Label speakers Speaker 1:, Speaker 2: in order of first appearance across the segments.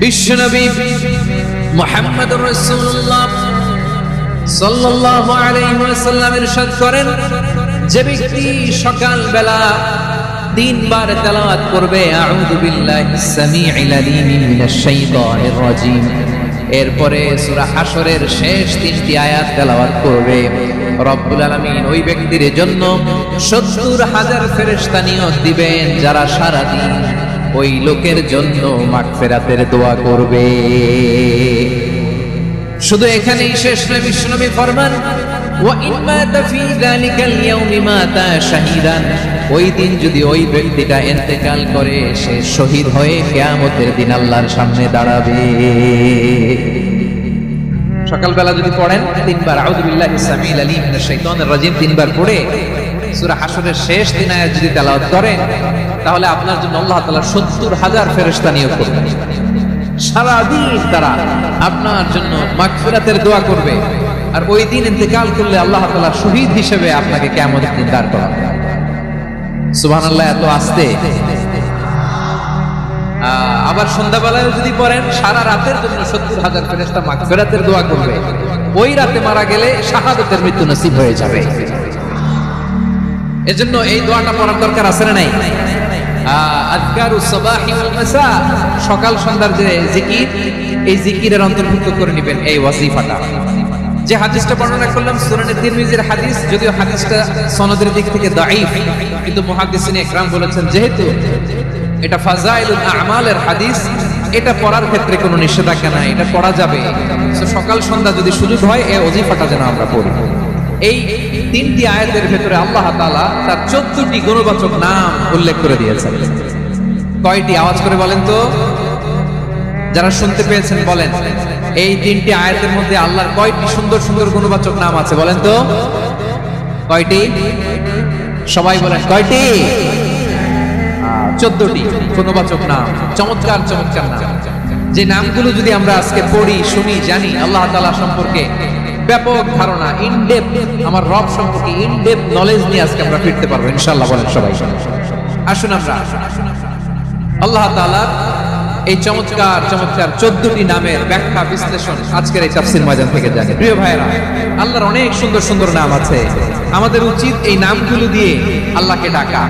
Speaker 1: বিশ্বনবী মুহাম্মদুর রাসূলুল্লাহ সাল্লাল্লাহু আলাইহি ওয়াসাল্লাম ইরশাদ করেন, যে ব্যক্তি সকাল বেলা 3 বার তেলাওয়াত করবে আউযু বিল্লাহিস সামিউল আলীম মিনাশ শাইতানির রাজীম, এরপরে সূরা হাশরের শেষ 3টি আয়াত তেলাওয়াত করবে, রব্বুল আলামিন ওই ব্যক্তির জন্য ৭০,০০০ ফেরেশতা নিয়োগ দিবেন যারা সারা দিন ওই লোকের জন্য মাগফিরাতের দোয়া করবে। শুধু এখানেই শেষ নয়, বিশ্বনবী ফরমান ওয়া ইন মাতা ফি যালিকাল ইয়াউমি মাতা শাহীদান, ওই দিন যদি ওই ব্যক্তিটা ইন্তেকাল করে সে শহীদ হয়ে কিয়ামতের দিন আল্লাহর সামনে দাঁড়াবে। সকালবেলা যদি পড়েন 3 বার আউযু বিল্লাহিস সামিউল আলীম মিনাশ শাইতানির রাজীম 3 বার পড়ে সূরা হাশরের শেষ 3 আয়াত যদি তেলাওয়াত করেন, তাহলে আপনার জন্য আল্লাহ তাআলা ৭০,০০০ ফেরেশতা নিয়োগ করবেন। সারা দিন তারা আপনার জন্য মাগফিরাতের দোয়া করবে, আর ওই দিন ইন্তেকাল করলে আল্লাহ তাআলা শহীদ হিসেবে আপনাকে কিয়ামতের দিন দাঁড় করাবে। সুবহানাল্লাহ, এত আস্তে। আবার সন্ধ্যাবেলায় যদি পড়েন, সারা রাতের জন্য ৭০,০০০ ফেরেশতা মাগফিরাতের দোয়া করবে। ওই রাতে মারা গেলে শাহাদাতের মৃত্যু নসিব হয়ে যাবে। এজন্য এই দোয়াটা পড়ার দরকার আছে না নাই? আযকারুস সাবাহি ওয়াল মাসা, সকাল সন্ধ্যার যে জিকির, এই জিকিরের অন্তর্ভুক্ত করে নেবেন এই ওয়াজিফাটা। যে হাদিসটা বর্ণনা করলাম সুনানে তিরমিজির হাদিস, যদিও হাদিসটা সনদের দিক থেকে দাঈফ, কিন্তু মুহাদ্দিসিনে ইকরাম বলেছেন যেহেতু এটা ফাযাইলুল আমালের হাদিস, এটা পড়ার ক্ষেত্রে কোনো নিষেধাজ্ঞা নাই, এটা পড়া যাবে। সকাল সন্ধ্যা যদি সুযোগ হয় এই ওয়াজিফাটা যেন আমরা পড়ি। এই 3টি আয়াতের ভেতরে আল্লাহ তাআলা তার 14টি গুণবাচক নাম উল্লেখ করে দিয়েছেন। কয়টি? আওয়াজ করে বলেন তো, যারা শুনতে পেয়েছেন বলেন, এই 3টি আয়াতের মধ্যে আল্লাহর কয়টি সুন্দর সুন্দর গুণবাচক নাম আছে বলেন তো? কয়টি? সবাই বলেন কয়টি? 14টি গুণবাচক নাম, চমৎকার চমৎকার নাম। যে নামগুলো যদি আমরা আজকে পড়ি, শুনি, জানি, আল্লাহ তাআলা সম্পর্কে ব্যাপক ধারণা, ইনডেপথ, আমার রব সম্পর্কে ইনডেপথ নলেজ নিয়ে আজকে আমরা ফিরতে পারবো ইনশাআল্লাহ। বলেন সবাই। আসুন আমরা আল্লাহ তাআলা এই চমৎকার চমৎকার 14টি নামের ব্যাখ্যা বিশ্লেষণ আজকের এই তাফসীর ময়দান থেকে জানি। প্রিয় ভাইরা, আল্লাহর অনেক সুন্দর সুন্দর নাম আছে, আমাদের উচিত এই নামগুলো দিয়ে আল্লাহকে ডাকা।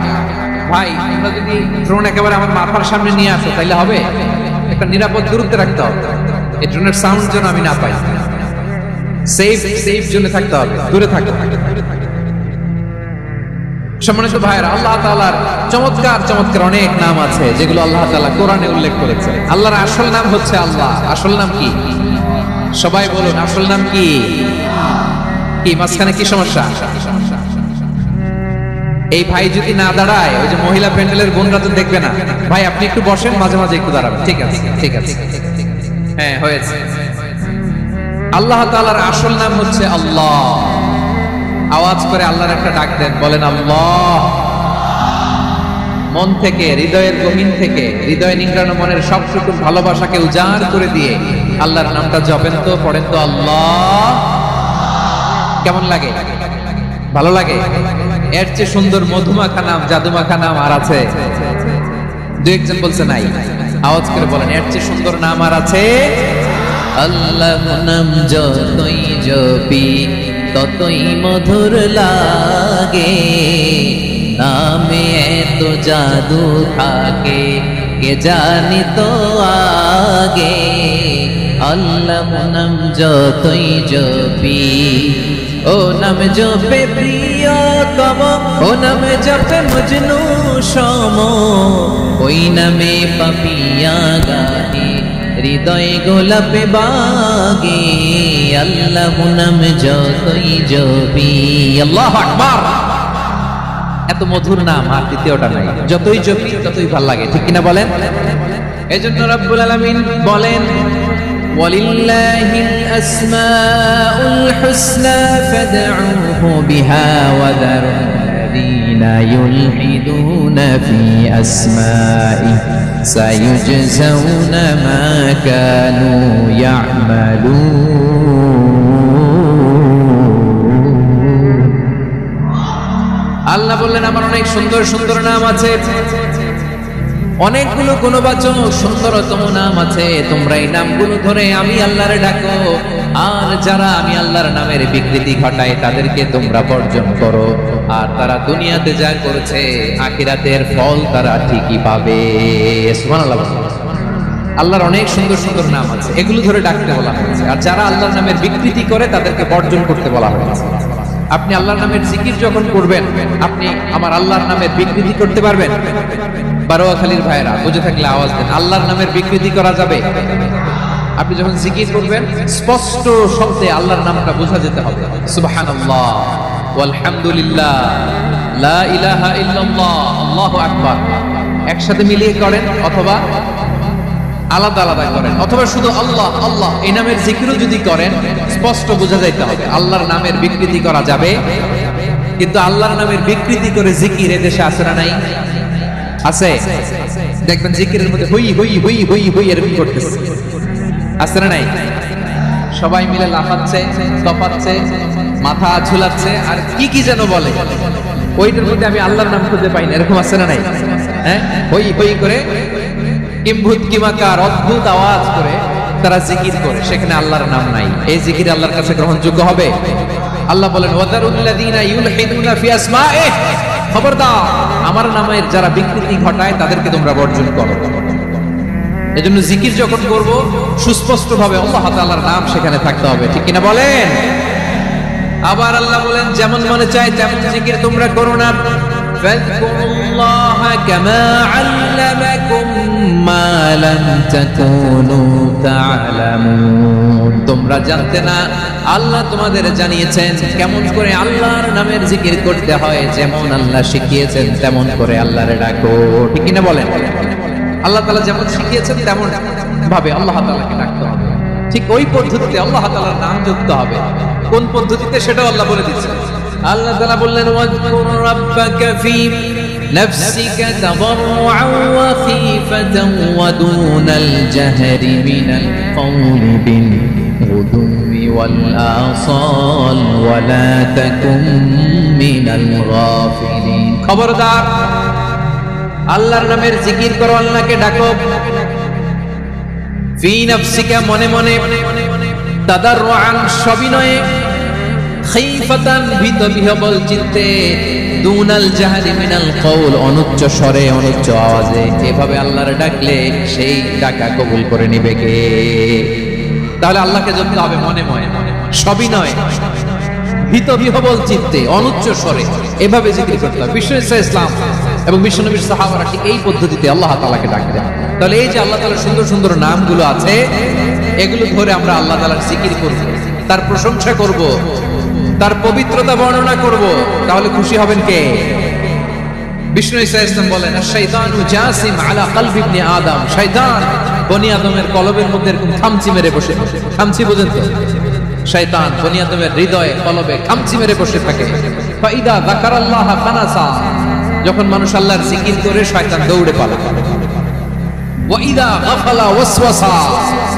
Speaker 1: ভাই, আমরা যদি ড্রোন একেবারে আমার মাথার সামনে নিয়ে আসো তাইলে হবে? একটা নিরাপদ দূরত্বে রাখতে হবে, এই ড্রোনের সাউন্ড যেন আমি না পাই। সেফ জোনে থাকতে হবে, দূরে থাকতে হবে। সম্মানিত ভাইরা, আল্লাহ তাআলার চমৎকার চমৎকার অনেক নাম আছে যেগুলো আল্লাহ তাআলা কোরআনে উল্লেখ করেছে। আল্লাহর আসল নাম হচ্ছে আল্লাহ। আসল নাম কি? সবাই বলুন, আসল নাম কি? কি মাঝখানে কি সমস্যা? এই ভাই যদি না দাঁড়ায়, ওই যে মহিলা প্যান্ডেলের বোনরা তো দেখবে না। ভাই আপনি একটু বসেন, মাঝে মাঝে একটু দাঁড়াবেন। ঠিক আছে, ঠিক আছে, হ্যাঁ হয়েছে। আল্লাহ তাআলার আসল নাম হচ্ছে আল্লাহ। আওয়াজ করে আল্লাহর একটা ডাক দেন, বলেন আল্লাহ। মন থেকে, হৃদয়ের গভীর থেকে, হৃদয়ে নিংড়ানো মনের সবটুকু ভালোবাসাকে উজাড় করে দিয়ে আল্লাহর নামটা জপেন তো, পড়েন তো আল্লাহ। কেমন লাগে? ভালো লাগে? এর চেয়ে সুন্দর মধুমাখা নাম, জাদুমাখা নাম আর আছে? দু একজন বলছে নাই। আওয়াজ করে বলেন, এর চেয়ে সুন্দর নাম আর আছে? আল্লাহ নাম যতই জপি ততই মধুর লাগে, নামে এত জাদু থাকে কে জানি তো আগে। আল্লাহ নাম যতই জপি, ও নাম জপে প্রিয়তম, ও নাম জপে মজনু সম, ওই নামে পাপিয়া গাহে হৃদয় গোলাপে বাগে। আল্লাহ নাম যতই জপি, আল্লাহু আকবার। এত মধুর নাম আর দ্বিতীয়টা নাই, যতই জপি ততই ভালো লাগে, ঠিক কিনা বলেন? এজন্য রব্বুল আলামিন বলেন, ওয়ালিল্লাহিল আসমাউল হুসনা ফাদউহু বিহা ওয়া যারুল্লাযীনা ইউলহিদুনা ফি আসমাইহি সায়ুজজাউনা মা কানু ইয়ামালুন। আল্লাহ বললেন, আমার অনেক সুন্দর সুন্দর নাম আছে, অনেকগুলো গুণবাচক সুন্দরতম নাম আছে, তোমরা এই নামগুলো ধরে আমি আল্লাহরে ডাকো, আর যারা আমি আল্লাহর নামের বিকৃতি ঘটায় তাদেরকে তোমরা বর্জন করো, আর তারা দুনিয়াতে যা করেছে আখিরাতের ফল তারা ঠিকই পাবে। সুবহানাল্লাহ। আল্লাহর অনেক সুন্দর সুন্দর নাম আছে, এগুলো ধরে ডাকতে বলা হয়েছে, আর যারা আল্লাহর নামের বিকৃতি করে তাদেরকে বর্জন করতে বলা হয়েছে। আপনি আল্লাহর নামের জিকির যখন করবেন, আপনি আমার আল্লাহর নামের বিকৃতি করতে পারবেন? বারোয়াখালীর ভাইরা বুঝে থাকলে আওয়াজ দেন। আল্লাহর নামের বিকৃতি করা যাবে? আপনি যখন জিকির করবেন স্পষ্ট শব্দে আল্লাহর নামটা বোঝা যেতে হবে। সুবহানাল্লাহ, আলহামদুলিল্লাহ, লা ইলাহা ইল্লাল্লাহ, আল্লাহু আকবার একসাথে মিলিয়ে করেন, অথবা আলাদা আলাদা করেন, অথবা শুধু আল্লাহ আল্লাহ এই নামের জিকিরও যদি করেন স্পষ্ট বোঝা যাইতে হবে। আল্লাহর নামের বিকৃতি করা যাবে, কিন্তু আল্লাহর নামের বিকৃতি করে জিকির এদেশে আছে না নাই? আছে। দেখবেন জিকিরের মধ্যে হই হই হই হই হই এরকম করতেছে, আছে না নাই? সবাই মিলে লাফাচ্ছে, তপাচ্ছে, মাথা ঝুলাচ্ছে, আর কি কি যেন বলে, ওইটার মধ্যে আমি আল্লাহর নাম খুঁজে পাই না, এরকম আছে না নাই? হ্যাঁ, হই হই করে কিম্ভূত কিমাকার অদ্ভুত আওয়াজ করে তারা জিকির করে, সেখানে আল্লাহর নাম নাই। এই জিকির আল্লাহর কাছে গ্রহণযোগ্য হবে? আল্লাহ বলেন ওয়াদারুল্লাযীনা ইউলহিদুনা ফি আসমাইহি, খবরদার আমার নামের যারা বিকৃতি ঘটায় তাদেরকে তোমরা বর্জন করো। এজন্য জিকির যখন করব সুস্পষ্ট ভাবে আল্লাহ তাআলার নাম সেখানে থাকতে হবে, ঠিক কিনা বলেন? আবার আল্লাহ বলেন যেমন মনে চায় তেমন জিকির তোমরা করো না। ফাযকুরুল্লাহা কামা আল্লামাকুম মা লাম তাকুনু তা'লামুন, তোমরা জানতে না, আল্লাহ তোমাদের জানিয়েছেন কেমন করে আল্লাহর নামের জিকির করতে হয়, যেমন আল্লাহ শিখিয়েছেন তেমন করে আল্লাহরে ডাকো, ঠিক কিনা বলেন? আল্লাহ তাআলা যেমন শিখিয়েছেন তেমন ভাবে আল্লাহ তাআলাকে ডাকতে হবে, ঠিক ওই পদ্ধতিতে আল্লাহ তাআলার নাম যুক্ত হবে। কোন পদ্ধতিতে সেটাও আল্লাহ বলে দিচ্ছেন। আল্লাহ তাআলা বললেন ওয়াযকুর রাব্বাকা ফী নাফসিকা তাদাররুআন ওয়া খীফাতান ওয়া দুনাল জাহরি মিনাল কওলি বিল গুদুওয়ি ওয়াল আসাল ওয়া লা তাকুন মিনাল গাফিলিন, খবরদার আল্লাহর নামের জিকির করো, আল্লাহকে ডাকো। ফী নাফসিকা মনে মনে, তাদাররুআন সবিনয়ে, খীফাতান ভীত বিহ্বল চিত্তে, দুনাল জাহরি মিনাল কওল অনুচ্চ স্বরে অনুচ্চ আওয়াজে। এভাবে আল্লাহর ডাকলে সেই ডাকা কবুল করে নিবে কে? তাহলে আল্লাহকে জপতে হবে মনে মনে, সবিনয়ে, ভীত বিহ্বল চিত্তে, অনুচ্চ স্বরে, এভাবে জিকির করতে হবে। বিশ্ব ইসলাম এবং বিশ্বনবীর সাহাবারা ঠিক এই পদ্ধতিতে আল্লাহ তাআলাকে ডাকতেন। তাহলে এই যে আল্লাহ তাআলার সুন্দর সুন্দর নামগুলো আছে, এগুলো ধরে আমরা আল্লাহ তাআলার জিকির করব, তার প্রশংসা করব, তার পবিত্রতা বর্ণনা করব, তাহলে খুশি হবেন কে? বিষ্ণু ঈসা ইসলাম বলেন আশ-শাইতানু জাসিম আলা কলবি ইবনে আদম, শয়তান বনি আদমের কলবের মধ্যে এরকম খামচি মেরে বসে, খামচি বুঝেন তো? শয়তান বনি আদমের হৃদয়ে কলবে খামচি মেরে বসে থাকে। ফাইদা যাকারাল্লাহ ফানাসা, যখন মানুষ আল্লাহর জিকির করে শয়তান দৌড়ে পালায়। ওয়াইদা গাফালা ওয়াসওয়াসা,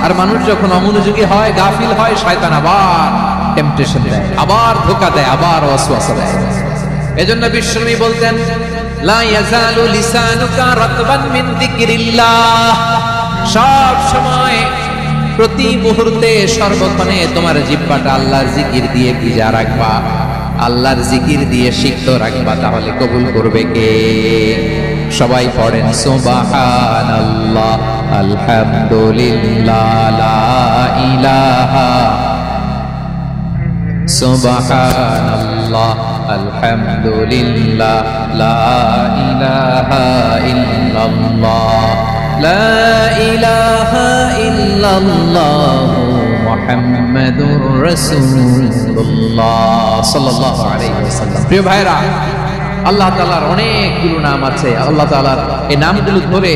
Speaker 1: আর মানুষ যখন অমনোযোগী হয়, গাফিল হয়, শয়তান আবার টেম্পটেশন দেয়, আবার ধোঁকা দেয়, আবার ওয়াসওয়াসা দেয়। এজন্য বিশ্বনবী বলতেন লা ইয়াজালু লিসানুকা রাতবান মিন যিকরিল্লাহ, সব সময় প্রতি মুহূর্তে সর্বক্ষণে তোমার জিহ্বাটা আল্লাহর জিকির দিয়ে ভিজা রাখবা, আল্লাহর জিকির দিয়ে সিক্ত রাখবা, তাহলে কবুল করবে কে? সবাই পড়েন সুবহানাল্লাহ, আলহামদুলিল্লাহ, লা ইলাহা, সুবহানাল্লাহ, আলহামদুলিল্লাহ, লা ইলাহা ইল্লাল্লাহ, লা ইলাহা ইল্লাল্লাহ, মুহাম্মাদুর রাসূলুল্লাহ সাল্লাল্লাহু আলাইহি ওয়াসাল্লাম। প্রিয় ভাইরা, আল্লাহ তাআলার অনেকগুলো নাম আছে। আল্লাহ তাআলার এই নামগুলো ধরে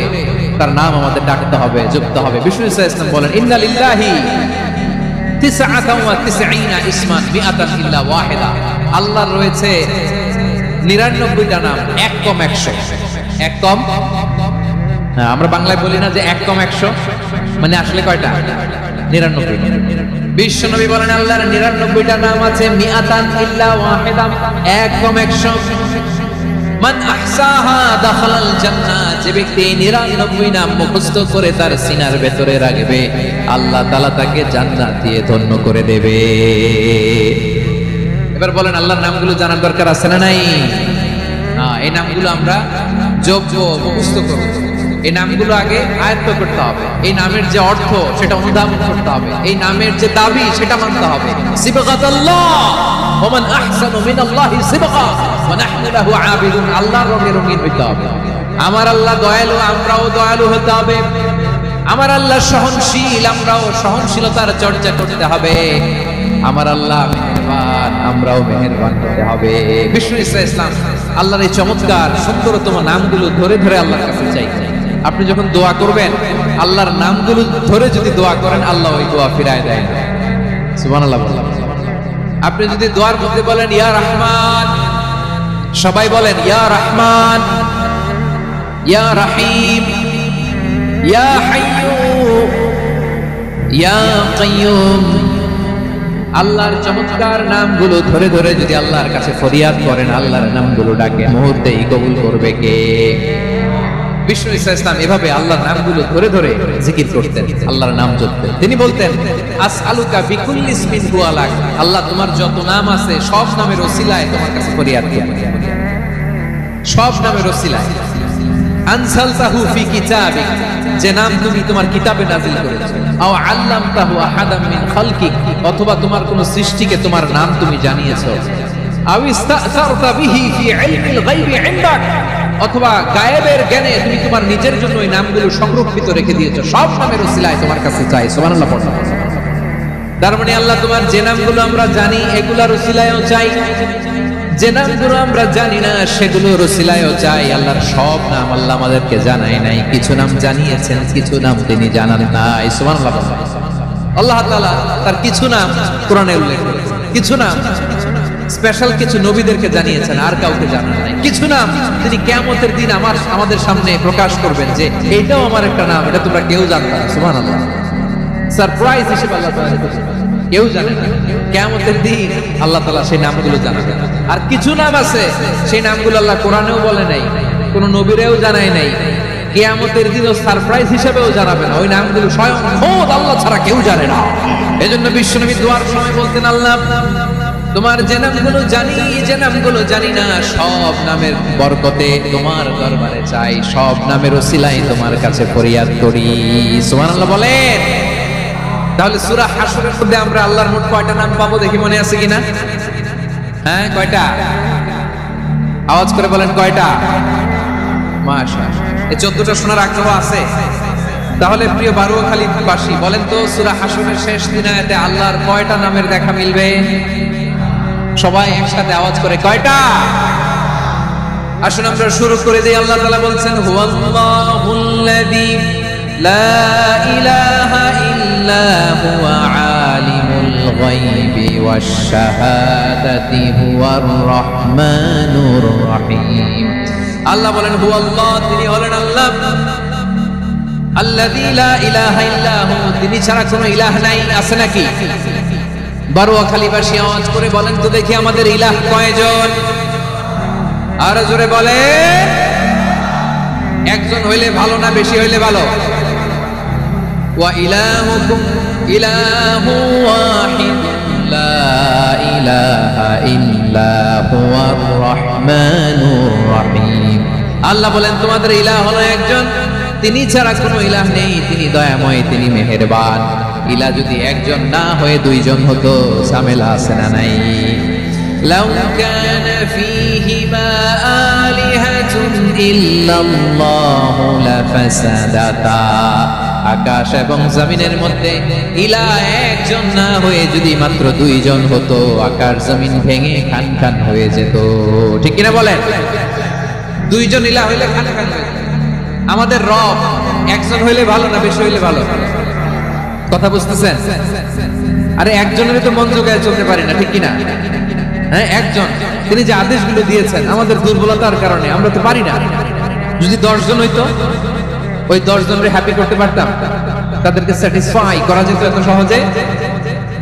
Speaker 1: তার নাম আমাদের ডাকতে হবে, যুক্ত হবে। বিষ্ণু ইসলাম বলেন ইন্না লিল্লাহি 99 ইসমান মিআতান ইল্লা ওয়াহিদা, আল্লাহর রয়েছে 99টা নাম, এক কম 100। এক কম, আমরা বাংলায় বলি না যে এক কম 100, মানে আসলে কয়টা? 99। বিশ্বনবী বলেন আল্লাহর 99টা নাম আছে, মিআতান ইল্লা ওয়াহিদা, এক কম 100। মান আহসাহা দাখালাল জান্নাহ, যে ব্যক্তি 99 নাম মুখস্থ করে তার সিনার ভেতরে রাখবে, আল্লাহ তাআলা তাকে জান্নাত দিয়ে ধন্য করে দেবে। এবার বলেন, আল্লাহর নামগুলো জানার দরকার আছে না নাই? এই নামগুলো আমরা যোগ্য মুখস্থ করব। এই নামগুলো আগে আয়ত্ত করতে হবে। এই নামের যে অর্থ সেটা অনুধাবন করতে হবে। এই নামের যে দাবি সেটা মানতে হবে। সিবগাতুল্লাহ ওয়া মান আহসানু মিনাল্লাহি সিবগা ওয়া নাহনু লাহু আবিদুন। আল্লাহর রঙে রঙিন হইতে হবে। আমার আল্লাহ দয়ালু, আমরাও দয়ালু হতে হবে। আমার আল্লাহ সহনশীল, আমরাও সহনশীলতার চর্চা করতে হবে। আমার আল্লাহ মেহেরবান, আমরাও মেহেরবান হতে হবে। বিষ্ণু ইসলাম আল্লাহর এই চমৎকার সুন্দরতম নামগুলো ধরে ধরে আল্লাহর কাছে চাই। আপনি যখন দোয়া করবেন, আল্লাহর নামগুলো ধরে যদি দোয়া করেন, আল্লাহ ওই দোয়া ফিরায় দেয়। সুবহানাল্লাহ। আপনি যদি দোয়ার মধ্যে বলেন ইয়া রহমান, সবাই বলেন ইয়া রহমান, ইয়া রহিম, ইয়া হাইয়্যু, ইয়া কাইয়্যুম। আল্লাহর চমৎকার নামগুলো ধরে ধরে যদি আল্লাহর কাছে ফরিয়াদ করেন, আল্লাহর নামগুলো ডাকে, মুহূর্তেই কবুল করবে কে? বিষ্ণু ইসলাম এভাবে আল্লাহর নামগুলো ধরে ধরে জিকির করতেন, আল্লাহর নাম জপতেন। তিনি বলতেন আসআলুকা বিকুল্লি ইসমিন হুয়া লাক, আল্লাহ তোমার যত নাম আছে সব নামের ওসিলায় তোমার কাছে ফরিয়াদ করি, সব নামের ওসিলায়। আনসালতাহু ফি কিতাবিক, যে নাম তুমি তোমার কিতাবে নাযিল করেছো। আও আল্লামতাহু আহাদাম মিন খালকিক, অথবা তোমার কোন সৃষ্টিকে তোমার নাম তুমি জানিয়েছো। আও ইস্তাসারতা বিহি ফি ইলমিল গায়বি ইনদাক, অথবা গায়েবের জ্ঞানে তুমি তোমার নিজের জন্য এই নামগুলো সংরক্ষিত রেখে দিয়েছো। সব নামের ওসিলায় তোমার কাছে চাই। সুবহানাল্লাহ। তার মানে আল্লাহ তোমার যে নামগুলো আমরা জানি এগুলোর ওসিলায়ও চাই, যে নামগুলো আমরা জানি না সেগুলোর ওসিলায়ও চাই। আল্লাহর সব নাম আল্লাহ আমাদেরকে জানায় নাই, কিছু নাম জানিয়েছেন, কিছু নাম তিনি জানান নাই। সুবহানাল্লাহ। আল্লাহ তাআলা তার কিছু নাম কোরআনে উল্লেখ করেছেন, কিছু নাম স্পেশাল কিছু নবীদেরকে জানিয়েছেন, আর কাউকে জানান নাই। কিছু নাম তিনি কিয়ামতের দিন আমাদের সামনে প্রকাশ করবেন যে এইটাও আমার একটা নাম, এটা তোমরা কেউ জানতে না। সুবহানাল্লাহ। সারপ্রাইজ হিসেবে আল্লাহ তাআলা রেখেছেন, কেউ জানে না। কিয়ামতের দিন আল্লাহ তাআলা সেই নামগুলো জানাবেন। আর কিছু নাম আছে সেই নামগুলো আল্লাহ কোরআনেও বলে নাই, কোন নবীরেও জানায় নাই, কিয়ামতের দিনও সারপ্রাইজ হিসেবেও জানাবেন। ওই নামগুলো স্বয়ং খোদ আল্লাহ ছাড়া কেউ জানে না। এজন্য বিশ্বনবী দোয়ার সময় বলতেন, আল্লাহ তোমার যে নামগুলো জানি, যে নামগুলো জানি না, সব নামের বরকতে তোমার দরবারে চাই, সব নামের ওসিলায় তোমার কাছে ফরিয়াদ করি। সুবহানাল্লাহ বলেন। তাহলে সূরা হাশরের মধ্যে আমরা আল্লাহর মোট কয়টা নাম পাবো দেখি, মনে আছে কিনা? হ্যাঁ, কয়টা? আওয়াজ করে বলেন কয়টা? মাশাআল্লাহ। এই 14টা শোনার আগ্রহ আছে? তাহলে প্রিয় বারুয়াখালীবাসী বলেন তো, সূরা হাশরের শেষ দিন আয়াতে আল্লাহর কয়টা নামের দেখা মিলবে? সবাই একসাথে আওয়াজ করে কয়টা? আসুন আমরা শুরু করে দিই। আল্লাহ তাআলা বলছেন হুয়াল্লাহুল্লাযী লা ইলাহা ইল্লা হুয়া আলিমুল গায়বি ওয়াশ শাহাদাতি হুয়ার রহমানুর রহিম। আল্লাহ বলেন হুয়াল্লাহ, তিনি হলেন আল্লাহ, আল্লাযী লা ইলাহা ইল্লা হু, তিনি ছাড়া কোনো ইলাহ নাই। আছে নাকি? বারুয়াখালীবাসী আওয়াজ করে বলেন তো দেখি, আমাদের ইলাহ কয়জন? আর জোরে বলে। একজন হইলে ভালো না বেশি হইলে ভালো? ওয়া ইলাহুকুম ইলাহু ওয়াহিদ লা ইলাহা ইল্লা হুয়ার রহমানুর রহিম। আল্লাহ বলেন তোমাদের ইলাহ হলো একজন, তিনি ছাড়া কোনো ইলাহ নেই, তিনি দয়াময়, তিনি মেহেরবান। ইলাহ যদি একজন না হয়ে দুইজন হতো, ঝামেলা আছে না নাই? লাউ কানা ফীহিমা আলিহাতুন ইল্লাল্লাহু লাফাসাদাতা, আকাশ এবং জমিনের মধ্যে ইলাহ একজন না হয়ে যদি মাত্র দুইজন হতো, আকাশ জমিন ভেঙে খান খান হয়ে যেত। ঠিক কিনা বলেন? দুইজন ইলাহ হইলে খান খান হয়ে যেত। আমাদের রব একজন হইলে ভালো না বেশি হইলে ভালো? কথা বুঝতেছেন? আরে একজনের তো মন জোগায় চলতে পারি না, ঠিক কিনা? হ্যাঁ, একজন, তিনি যে আদেশগুলো দিয়েছেন আমাদের দুর্বলতার কারণে আমরা তো পারি না। যদি 10 জন হইতো, ওই 10 জনের হ্যাপি করতে পারতাম, তাদেরকে স্যাটিসফাই করা যেত এত সহজে।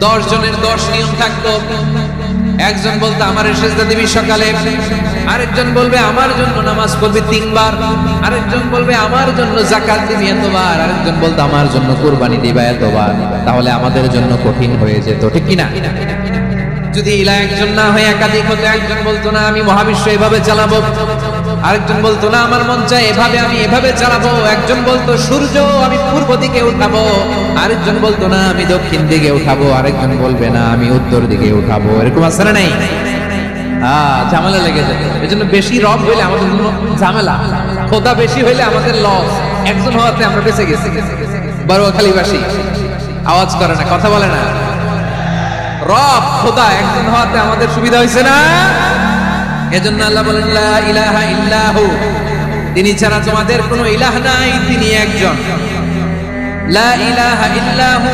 Speaker 1: 10 জনের 10 নিয়ম থাকতো। একজন বলতো আমার সেজদা দিবি সকালে, আরেকজন বলবে আমার জন্য নামাজ পড়বি 3 বার, আরেকজন বলবে আমার জন্য যাকাত দিবি এতবার, আরেকজন বলতো আমার জন্য কুরবানি দিবা এতবার। তাহলে আমাদের জন্য কঠিন হয়ে যেত, ঠিক কি না? যদি ইলা একজন না হয়ে একাধিক হতো, একজন বলতো না আমি মহাবিশ্ব এভাবে চালাবো, আরেকজন বলতো না আমার মন চায় এভাবে, আমি এভাবে চালাবো, একজন বলতো সূর্য আমি পূর্ব দিকে উঠাবো, আরেকজন বলতো না আমি দক্ষিণ দিকে উঠাবো, আরেকজন বলবে না আমি উত্তর দিকে উঠাবো। এরকম আছে না নাই? ঝামেলা লেগে যায়। এজন্য বেশি রব হইলে আমাদের জন্য ঝামেলা, খোদা বেশি হইলে আমাদের লস। একজন হওয়াতে আমরা বেঁচে গেছি। বারোয়াখালীবাসী আওয়াজ করে না, কথা বলে না। রব খোদা একজন হওয়াতে আমাদের সুবিধা হয়েছে না? এজন্য আল্লাহ বলেন লা ইলাহা ইল্লাহু, তিনি ছাড়া তোমাদের কোনো ইলাহ নাই, তিনি একজন। লা ইলাহা ইল্লাহু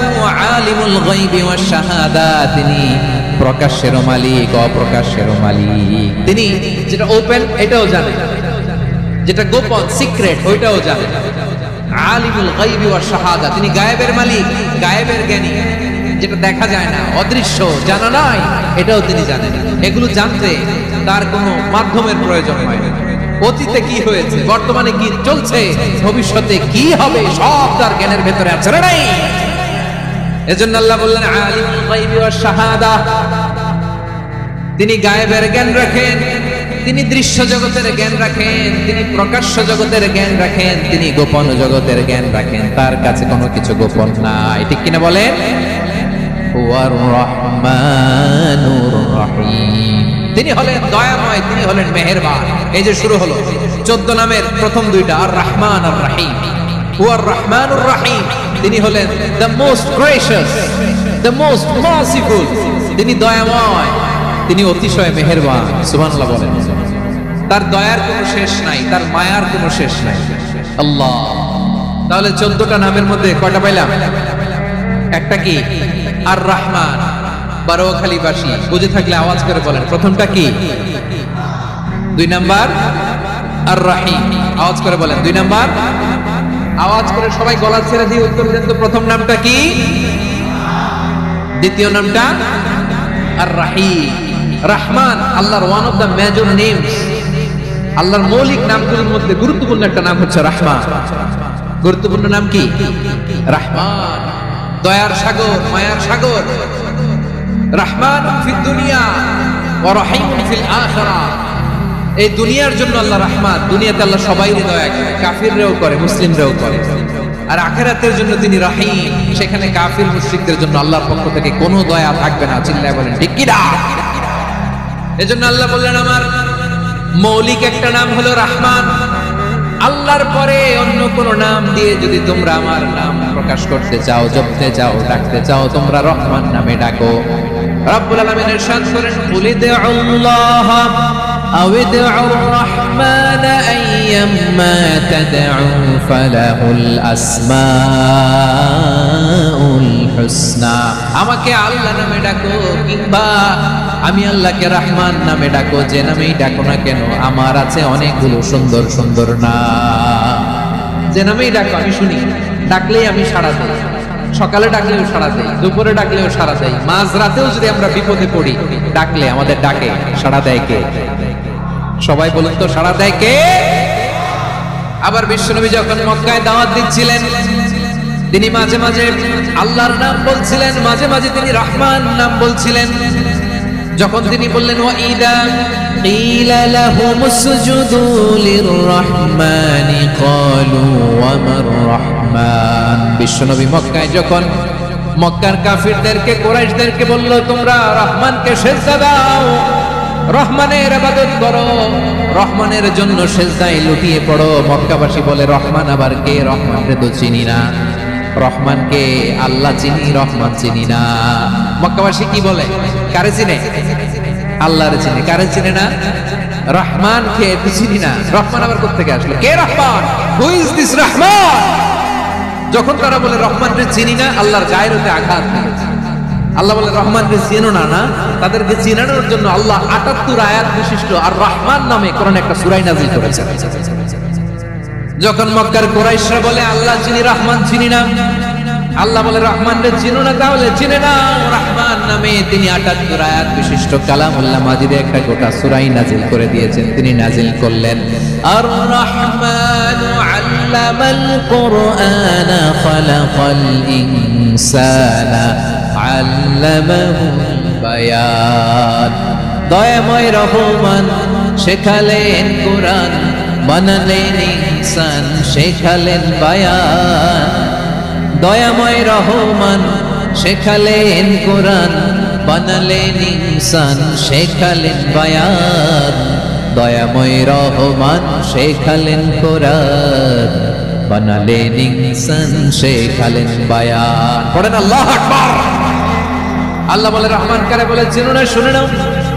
Speaker 1: আলিমুল গায়বি ওয়াশ শাহাদা, তিনি প্রকাশের মালিক অপ্রকাশের মালিক। তিনি যেটা ওপেন এটাও জানে, যেটা গোপন সিক্রেট ওইটাও জানে। আলিমুল গায়বি ওয়াশ শাহাদা, তিনি গায়েবের মালিক, গায়েবের জ্ঞানী, যেটা দেখা যায় না, অদৃশ্য, জানা নাই, এটাও তিনি জানেন। এগুলো জানতে তার কোনো মাধ্যমের প্রয়োজন হয় না। অতীতে কি হয়েছে, বর্তমানে কি চলছে, ভবিষ্যতে কি হবে, সব তার জ্ঞানের ভেতরে আছে না নাই? এজন্য আল্লাহ বললেন আলিমুল গায়বি ওয়াশ শাহাদা, তিনি গায়েবের জ্ঞান রাখেন, তিনি দৃশ্য জগতের জ্ঞান রাখেন, তিনি প্রকাশ্য জগতের জ্ঞান রাখেন, তিনি গোপন জগতের জ্ঞান রাখেন। তার কাছে কোনো কিছু গোপন নাই, ঠিক কিনা বলেন? ওয়ার রহমানুর রহিম, তিনি হলেন দয়াময়, তিনি হলেন মেহেরবান। এই যে শুরু হলো 14 নামের প্রথম দুইটা, আর রহমান আর রহিম। ওয়ার রহমানুর রহিম, তিনি হলেন the most gracious, the most merciful, তিনি দয়াময়, তিনি অতিশয় মেহেরবান। সুবহানাল্লাহ বলেন। তার দয়ার কোনো শেষ নাই, তার মায়ার কোনো শেষ নাই। আল্লাহ, তাহলে 14টা নামের মধ্যে কয়টা পাইলাম? একটা কি? আর রহমান। বারোয়াখালীবাসী বুঝে থাকলে আওয়াজ করে বলেন, প্রথমটা কি? 2 নাম্বার আর রহিম। আওয়াজ করে বলেন 2 নাম্বার। আওয়াজ করে সবাই গলা ছেড়ে দিয়ে উত্তর দেন তো, প্রথম নামটা কি? দ্বিতীয় নামটা আর রহিম। রহমান আল্লাহর one of the major names, আল্লাহর মৌলিক নামগুলোর মধ্যে গুরুত্বপূর্ণ একটা নাম হচ্ছে রহমান। গুরুত্বপূর্ণ নাম কি? রহমান, দয়ার সাগর, মায়ার সাগর। রহমান ফিদ দুনিয়া ওয়া রহিমুন ফিল আখিরাহ, এই দুনিয়ার জন্য আল্লাহ রহমান, দুনিয়াতে আল্লাহ সবাইকে দয়া করে, কাফিররাও করে, মুসলিমরাও করে। আর আখিরাতের জন্য তিনি রহিম, সেখানে কাফির মুশরিকদের জন্য আল্লাহর পক্ষ থেকে কোনো দয়া থাকবে না। চিল্লায় বলেন ঠিক কি না? এজন্য আল্লাহ বললেন আমার মৌলিক একটা নাম হলো রহমান। আল্লাহর পরে অন্য কোন নাম দিয়ে যদি তোমরা আমার নাম প্রকাশ করতে চাও, জপতে চাও, ডাকতে চাও, তোমরা রহমান নামে ডাকো। রব্বুল আলামিন ইরশাদ করেন, কুলিদুল্লাহ আও ইদউর রহমান আইয়াম্মা তাদউ ফালাহুল আসমাউল হুসনা। আমাকে আল্লাহ নামে ডাকো, কিংবা আমি আল্লাহকে রহমান নামে ডাকো, যে নামেই ডাকো না কেন আমার আছে অনেকগুলো সুন্দর সুন্দর নাম। যে নামেই ডাকো আমি শুনি, ডাকলেই আমি সাড়া দিই। সকালে ডাকলেও সাড়া দেই, দুপুরে ডাকলেও সাড়া দেই, মাঝ রাতেও যদি আমরা বিপদে পড়ি ডাকলে আমাদের ডাকে সাড়া দেয় কে? সবাই বলুন তো, সাড়া দেয় কে? আবার বিশ্বনবী যখন মক্কায় দাওয়াত দিচ্ছিলেন, তিনি মাঝে মাঝে আল্লাহর নাম বলছিলেন, মাঝে মাঝে তিনি রহমান নাম বলছিলেন। যখন তিনি বললেন ওয়াইদা কিলা লাহুমুসজুদু লিররহমানি ক্বালু ওয়ামার রহমান, বিশ্বনবী মক্কায় যখন মক্কার কাফিরদেরকে, কুরাইশদেরকে বলল তোমরা রহমানকে সিজদা দাও, রহমানের ইবাদত করো, রহমানের জন্য সিজদায় লুটিয়ে পড়ো। মক্কাবাসী বলে রহমান আবার কে? রহমানকে তো চিনি না। রহমানকে আল্লাহ চিনি, রহমান চিনি না। মক্কাবাসী কি বলে? কারে চিনে? আল্লাহরে চিনে। কারে চিনে না? রহমান কে চিনি না। রহমান আবার কোথা থেকে আসলো? কে Rahman? Who is this Rahman? যখন তারা বলে রহমানকে চিনি না, আল্লাহর গায়রতে আঘাত দিয়েছে। আল্লাহ বলে রহমানকে চিনো না, না তাদেরকে চিনানোর জন্য আল্লাহ ৭৮ আয়াত বিশিষ্ট আর রহমান নামে কোরআনে একটা সূরা নাযিল করেছেন। যখন মক্কার কুরাইশরা বলে আল্লাহ চিনি, রহমান চিনি না, আল্লাহ বলে রহমান রে চিনো না, তাহলে চিনে নাও। রহমান নামে তিনি ৭৮ আয়াত বিশিষ্ট কালামুল্লাহ মাজিদে একটা গোটা সূরাই নাজিল করে দিয়েছেন। তিনি নাজিল করলেন আর রহমানু আল্লামাল কুরআনা খালাকাল ইনসানা আল্লামাহুল বায়ান। দয়াময় রহমান শেখালেন কোরআন, বানালেন ইনসান, শেখালেন বায়ান। দয়াময় রহমান শেখালেন কোরআন, বানালেন ইনসান, শেখালেন বায়ান। দয়াময় রহমান শেখালেন কোরআন, বানালেন ইনসান, শেখালেন বায়ান। পড়েন আল্লাহু আকবার। আল্লাহ বলে রহমান কারে বলে চিনো না, শুনে নাও।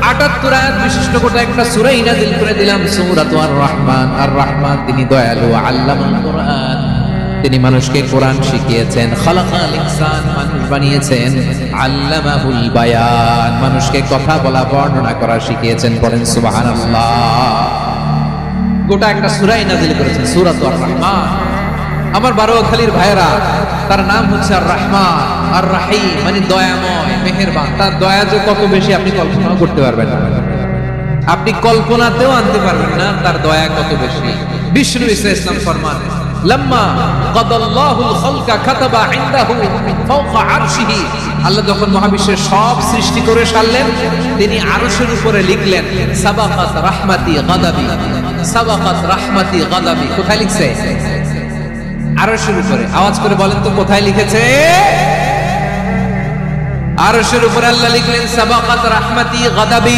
Speaker 1: ৭৮ আয়াত বিশিষ্ট গোটা একটা সূরা নাযিল করে দিলাম, সূরাত আর রহমান। আর রহমান তিনি দয়ালু, আল্লামাল কোরআন, তিনি মানুষকে কোরআন শিখিয়েছেন। খালাকাল ইনসান, মানুষ বানিয়েছেন। আল্লামাহুল বায়ান, মানুষকে কথা বলা, বর্ণনা করা শিখিয়েছেন। পড়েন সুবহানাল্লাহ। গোটা একটা সূরা নাযিল করেছেন, সূরাত আর রহমান। আমার বারোয়াখালীর ভাইয়েরা, তার নাম হচ্ছে আর রহমান আর রাহিম, মানে দয়াময়, মেহেরবান। তার দয়া যে কত বেশি আপনি কল্পনাও করতে পারবেন না, আপনি কল্পনাতেও আনতে পারবেন না তার দয়া কত বেশি। বিষ্ণু ইসলাম ফরমান লাম্মা কাদাল্লাহুল খালকা কাতাবা ইনদাহু ফাওকা আরশিহি। আল্লাহ যখন মহাবিশ্বের সব সৃষ্টি করে সারলেন, তিনি আরশের উপরে লিখলেন সাবাকাত রাহমাতি গাদাবি, সাবাকাত রাহমাতি গাদাবি। কোথায় লিখছে? আরশের উপরে। আওয়াজ করে বলেন তো কোথায় লিখেছে? আরশের উপরে আল্লাহ লিখলেন সাবাকাত রাহমাতি গাদাবি।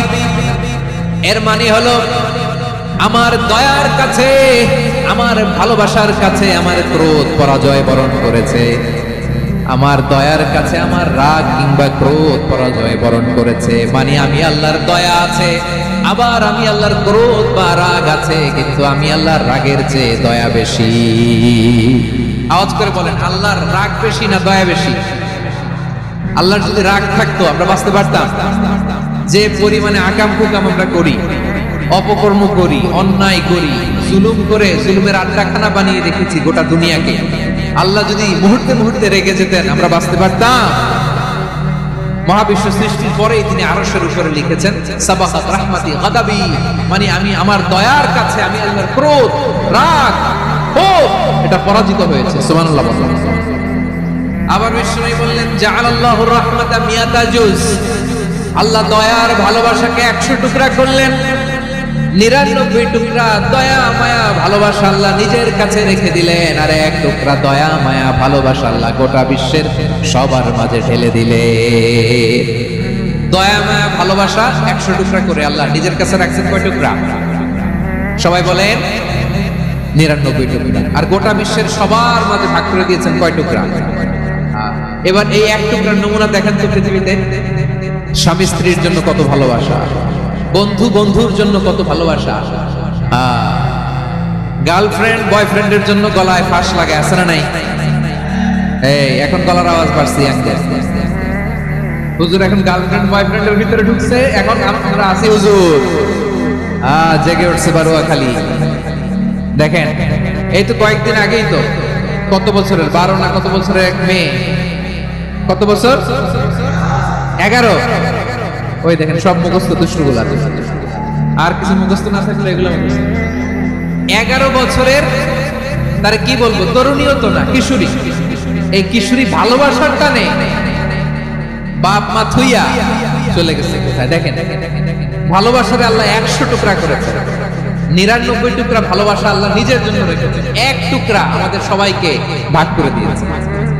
Speaker 1: এর মানে হলো আমার দয়ার কাছে, আমার ভালোবাসার কাছে আমার ক্রোধ পরাজয় বরণ করেছে। আমার দয়ার কাছে আমার রাগ কিংবা ক্রোধ পরাজয় বরণ করেছে। মানে আমি আল্লাহর দয়া আছে, আবার আমি আল্লাহর ক্রোধ বা রাগ আছে, কিন্তু আমি আল্লাহর রাগের চেয়ে দয়া বেশি। আওয়াজ করে বলেন আল্লাহর রাগ বেশি না দয়া বেশি? আল্লাহর যদি রাগ থাকতো আমরা বাঁচতে পারতাম? যে পরিমাণে আকাম কুকাম আমরা করি, অপকর্ম করি, অন্যায় করি, জুলুম করে জুলুমের আড্ডাখানা বানিয়ে রেখেছি গোটা দুনিয়াকে, আল্লাহ যদি মুহূর্তে মুহূর্তে রেগে যেতেন আমরা বাঁচতে পারতাম? মহাবিশ্ব সৃষ্টির পরেই তিনি আরশের উপরে লিখেছেন সাবাকাত রাহমাতি গাদাবি, মানে আমি আমার দয়ার কাছে আমি আল্লাহর ক্রোধ, রাগ, ক্ষোভ এটা পরাজিত হয়েছে। সুবহানাল্লাহ। আবার বিষ্ণু বললেন জাআলাল্লাহু রাহমাতা মিয়াতা জুজ। আল্লাহ দয়ার ভালোবাসাকে 100 টুকরা করলেন। 99 টুকরা দয়া মায়া ভালোবাসা আল্লাহ নিজের কাছে রেখে দিলেন, আর 1 টুকরা দয়া মায়া ভালোবাসা আল্লাহ গোটা বিশ্বের সবার মাঝে ঢেলে দিলেন। দয়া মায়া ভালোবাসা 100 টুকরা করে আল্লাহ নিজের কাছে রাখছেন। কয় টুকরা? সবাই বলেন 99 টুকরা। আর গোটা বিশ্বের সবার মাঝে ভাগ করে দিয়েছেন কয় টুকরা? এবার এই 1 টুকরার নমুনা দেখেন তো পৃথিবীতে। স্বামী স্ত্রীর জন্য কত ভালোবাসা, বন্ধু বন্ধুর জন্য কত ভালোবাসা, গার্লফ্রেন্ড বয়ফ্রেন্ডের জন্য গলায় ফাঁস লাগে, আছে না নাই? এই এখন গলার আওয়াজ বাড়ছে। হুজুর এখন গার্লফ্রেন্ড বয়ফ্রেন্ডের ভিতরে ঢুকছে, এখন আমরা আছি হুজুর। জেগে উঠছে বারোয়াখালী। দেখেন এই তো কয়েকদিন আগেই তো, কত বছরের 12 না কত বছরের এক মেয়ে, কত বছর? 11। ওই দেখেন সব মুখস্থ দুষ্টগুলা, আর কিছু মুখস্থ না থাকলে এগুলো 11 বছরের, তার কি বলবো, তরুণীও তো না, কিশোরী। এই কিশোরী ভালোবাসার টানে বাপ মা থুইয়া চলে গেছে কোথায়? দেখেন ভালোবাসারে আল্লাহ 100 টুকরা করেছে। 99 টুকরা ভালোবাসা আল্লাহ নিজের জন্য রেখেছে, 1 টুকরা আমাদের সবাইকে ভাগ করে দিয়েছে।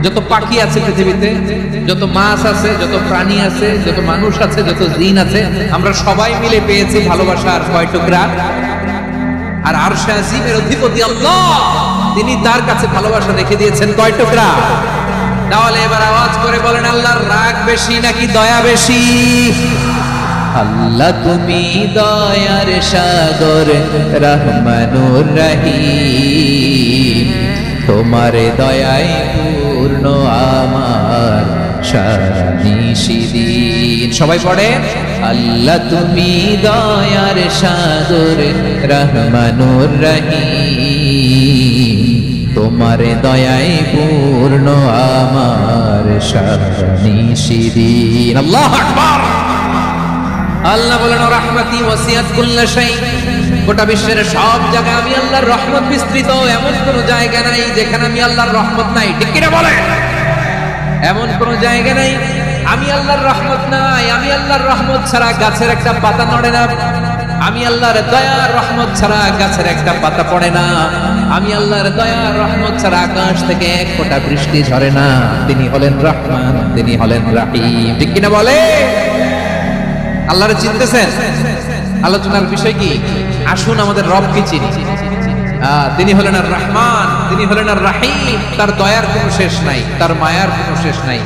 Speaker 1: যত পাখি আছে পৃথিবীতে, যত মাছ আছে, যত প্রাণী আছে, যত মানুষ আছে, যত জিন আছে, আমরা সবাই মিলে পেয়েছি ভালোবাসার কয় টুকরা? আর আরশে আজিমের অধিপতি আল্লাহ, তিনি তার কাছে ভালোবাসা রেখে দিয়েছেন কয় টুকরা? তাহলে এবার আওয়াজ করে বলেন আল্লাহর রাগ বেশি নাকি দয়া বেশি? আল্লাহ তুমি দয়ার সাগর রহমানুর রহিম, তোমার দয়ায় পূর্ণ আমার সারা নিশিদিন। সবাই পড়ে আল্লাহ তুমি দয়ার সাগর রহমানুর রহিম, তোমারে দয়ায় পূর্ণ আমার নিশিদিন। আল্লাহু আকবার। আল্লাহ বলেন রাহমাতি ওয়াসিয়াত কুল্লা শাই, গোটা বিশ্বের সব জায়গায় আমি আল্লাহর রহমত বিস্তৃত, এমন কোন জায়গা নাই যেখানে আমি আল্লাহর রহমত নাই। ঠিক কিনা বলেন? এমন কোন জায়গা নাই আমি আল্লাহর রহমত নাই। আমি আল্লাহর রহমত ছাড়া গাছের একটা পাতা নড়ে না, আমি আল্লাহর দয়ার রহমত ছাড়া গাছের একটা পাতা পড়ে না, আমি আল্লাহর দয়ার রহমত ছাড়া আকাশ থেকে এক ফোঁটা বৃষ্টি ঝরে না। তিনি হলেন রহমান, তিনি হলেন রাহিম। ঠিক কিনা বলে? আল্লাহরে চিনতেছেন? আলোচনার বিষয় কি? আসুন আমাদের রবকে চিনি। তিনি হলেন আর রহমান, তিনি হলেন আর রাহিম। তার দয়ার কোনো শেষ নাই, তার মায়ার কোনো শেষ নাই।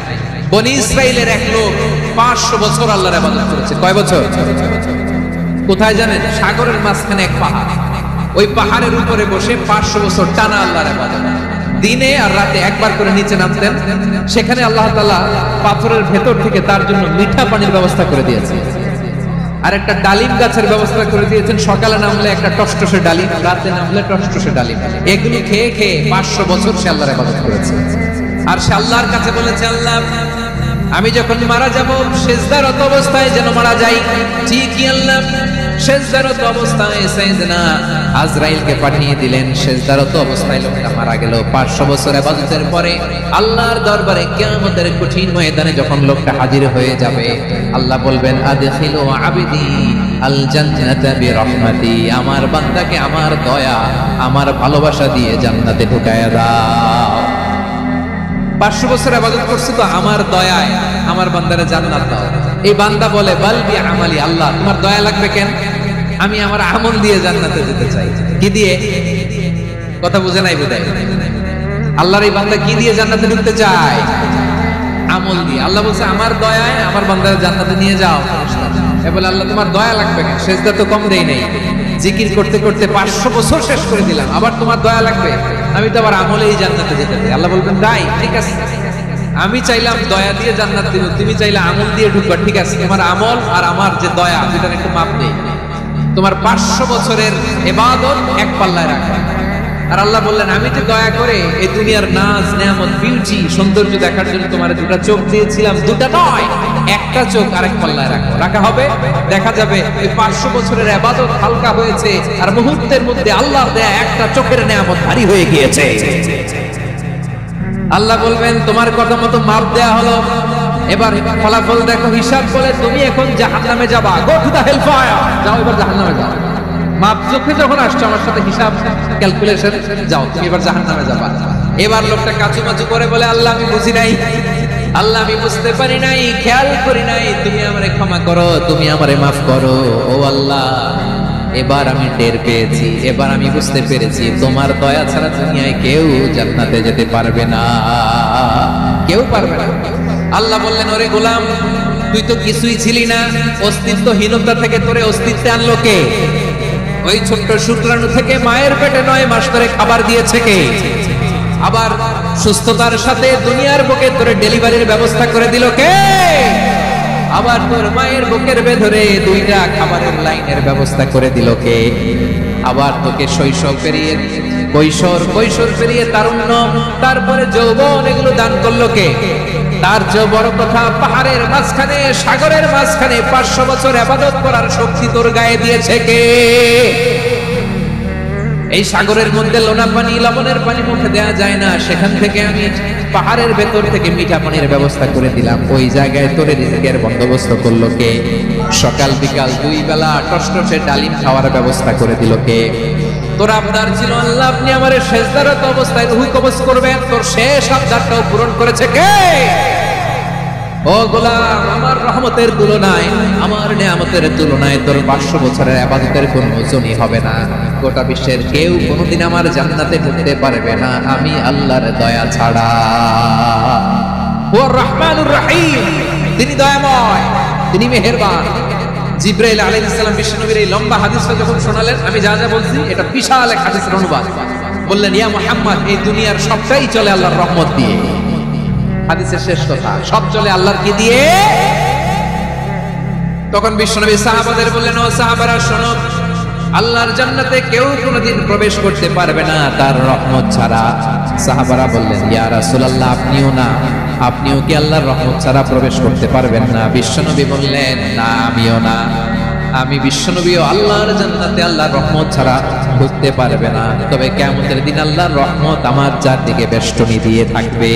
Speaker 1: বনি ইসরাইলের এক লোক 500 বছর আল্লাহর ইবাদত করেছে। কয় বছর? কোথায় জানেন? সাগরের মাঝখানে এক পাহাড়, ওই পাহাড়ের উপরে বসে 500 বছর টানা আল্লাহর ইবাদত। দিনে আর রাতে একবার করে নিচে নামতেন। সেখানে আল্লাহ তাআলা পাথরের ভেতর থেকে তার জন্য মিঠা পানির ব্যবস্থা করে দিয়েছে, আর একটা ডালিম গাছের ব্যবস্থা করে দিয়েছেন। সকালে নামলে একটা টসটসে ডালিম, রাতে নামলে টসটসে ডালিম। এগুলো খেয়ে খেয়ে 500 বছর সে আল্লাহর ইবাদত করেছে। আর সে আল্লাহর কাছে বলেছে, আল্লাহ আমি যখন মারা যাব সিজদারত অবস্থায় যেন মারা যাই। ঠিকই আল্লাহ সিজদারত অবস্থায় সাইয়েদনা আজরাইলকে পাঠিয়ে দিলেন। সিজদারত অবস্থায় লোকটা মারা গেল। 500 বছর ইবাদতের পরে আল্লাহর দরবারে কিয়ামতের কঠিন ময়দানে যখন লোকটা হাজির হয়ে যাবে, আল্লাহ বলবেন আদখিলু আবদি আল জান্নাতা বিরহমাতি, আমার বান্দাকে আমার দয়া, আমার ভালোবাসা দিয়ে জান্নাতে ঢুকায়া দাও। 500 বছর ইবাদত করছে তো আমার দয়ায় আমার বান্দারে জান্নাত দাও। এই বান্দা বলে বালবি আমালি, আল্লাহ তোমার দয়া লাগবে কেন? আমি আমার আমল দিয়ে জান্নাতে যেতে চাই। কি দিয়ে? কথা বুঝে নাই বোধহয়। আল্লাহর এই বান্দা কি দিয়ে জান্নাতে ঢুকতে চায়? আমল দিয়ে। আল্লাহ বলছে আমার দয়ায় আমার বান্দারে জান্নাতে নিয়ে যাও। এ বলে আল্লাহ তোমার দয়া লাগবে কেন? সেজদা তো কম দেই নাই, জিকির করতে করতে 500 বছর শেষ করে দিলাম, আবার তোমার দয়া লাগবে? আমি তো আবার আমলেই জান্নাতে যেতে চাই। আল্লাহ বলবেন তাই, ঠিক আছে, আমি চাইলাম দয়া দিয়ে জান্নাত দিব, তুমি চাইলে আমল দিয়ে ঢুকবা। ঠিক আছে, তোমার আমল আর আমার যে দয়া দুটার একটু মাপ নেই। তোমার 500 বছরের ইবাদত এক পাল্লায় রাখা। আর আল্লাহ বললেন আমি যে দয়া করে এই দুনিয়ার নাজ নেয়ামত বিউটি সৌন্দর্য দেখার জন্য তোমার দুটা চোখ দিয়েছিলাম, দুটা নয় একটা চোখ আরেক পাল্লায় রাখো। রাখা হবে, দেখা যাবে এই 500 বছরের ইবাদত হালকা হয়েছে আর মুহূর্তের মধ্যে আল্লাহর দেয়া একটা চোখের নেয়ামত ভারী হয়ে গিয়েছে। আল্লাহ বলবেন তোমার কথা মতো মাপ দেয়া হলো, এবার ফলাফল দেখো, হিসাব বলে তুমি এখন জাহান্নামে যাবা। Go to the hell fire, যাও এবার জাহান্নামে যাও। মাপ চোখে যখন আসছো আমার সাথে হিসাব ক্যালকুলেশন, যাও তুমি এবার জাহান্নামে যাবা। এবার লোকটা কাচুমাচু করে বলে আল্লাহ আমি বুঝি নাই, আল্লাহ আমি বুঝতে পারি নাই, খেয়াল করি নাই, তুমি আমারে ক্ষমা করো, তুমি আমারে মাফ করো। ও আল্লাহ এবার আমি টের পেয়েছি, এবার আমি বুঝতে পেরেছি তোমার দয়া ছাড়া দুনিয়ায় কেউ জান্নাতে যেতে পারবে না, কেউ পারবে না। আল্লাহ বললেন ওরে গোলাম তুই তো কিছুই ছিলি না, অস্তিত্বহীনতা থেকে তোরে অস্তিত্বে আনলো কে? ওই ছোট্ট শুক্রাণু থেকে মায়ের পেটে 9 মাস ধরে খাবার দিয়েছে কে? আবার সুস্থতার সাথে দুনিয়ার বুকে তোরে ডেলিভারির ব্যবস্থা করে দিল কে? আবার তোর মায়ের বুকের ভেতরে 2টা খাবারের লাইনের ব্যবস্থা করে দিল কে? আবার তোকে শৈশব পেরিয়ে কৈশোর পেরিয়ে তারুণ্য, তারপরে যৌবন, এগুলো দান করলো কে? তার যে বড় কথা, পাহাড়ের মাঝখানে সাগরের মাঝখানে 500 বছর ইবাদত করার শক্তি তোর গায়ে দিয়েছে কে? এই সাগরের মধ্যে লোনা পানি, লবণের পানি মুখে দেয়া যায় না, সেখান থেকে আমি পাহাড়ের ভেতর থেকে মিঠা পানির ব্যবস্থা করে দিলাম। ওই জায়গায় তোরে রিজিকের বন্দোবস্ত করলো কে? সকাল বিকাল 2 বেলা টসটসে ডালিম খাওয়ার ব্যবস্থা করে দিল কে? তোর আবদার ছিল আল্লাহ আপনি আমারে সেজদারত অবস্থায় রূহ কবজ করবেন, তোর শেষ আবদারটাও পূরণ করেছে কে? ও গোলাম আমার রহমতের তুলনায়, আমার নিয়ামতের তুলনায় তোর 500 বছরের ইবাদতের কোনো ওজনই হবে না। গোটা বিশ্বের কেউ কোনোদিন আমার জান্নাতে ঢুকতে পারবে না আমি আল্লাহর দয়া ছাড়া। ওয়া রহমানুর রহিম, তিনি দয়াময়, তিনি মেহেরবান। জিবরাইল আলাইহিস সালাম বিশ্বনবীর এই লম্বা হাদিসটা যখন শোনালেন, আমি যা যা বলছি এটা বিশাল এক হাদিসের অনুবাদ। বললেন ইয়া মুহাম্মদ এই দুনিয়ার সবটাই চলে আল্লাহর রহমত দিয়ে। হাদিসের শেষ কথা, সব চলে আল্লাহর কি দিয়ে? তখন বিশ্বনবী সাহাবাদের বললেন ও সাহাবারা শোনো, আল্লাহর জান্নাতে কেউ কোনোদিন প্রবেশ করতে পারবে না তার রহমত ছাড়া। সাহাবারা বললেন, ইয়া রাসূলুল্লাহ, আপনিও কি আল্লাহর রহমত ছাড়া প্রবেশ করতে পারবেন না? বিশ্বনবী বললেন, না, আমিও না। আমি বিশ্বনবীও আল্লাহর জান্নাতে আল্লাহর রহমত ছাড়া ঢুকতে পারবে না। তবে কিয়ামতের দিন আল্লাহর রহমত আমার চারদিকে বেষ্টনী দিয়ে থাকবে।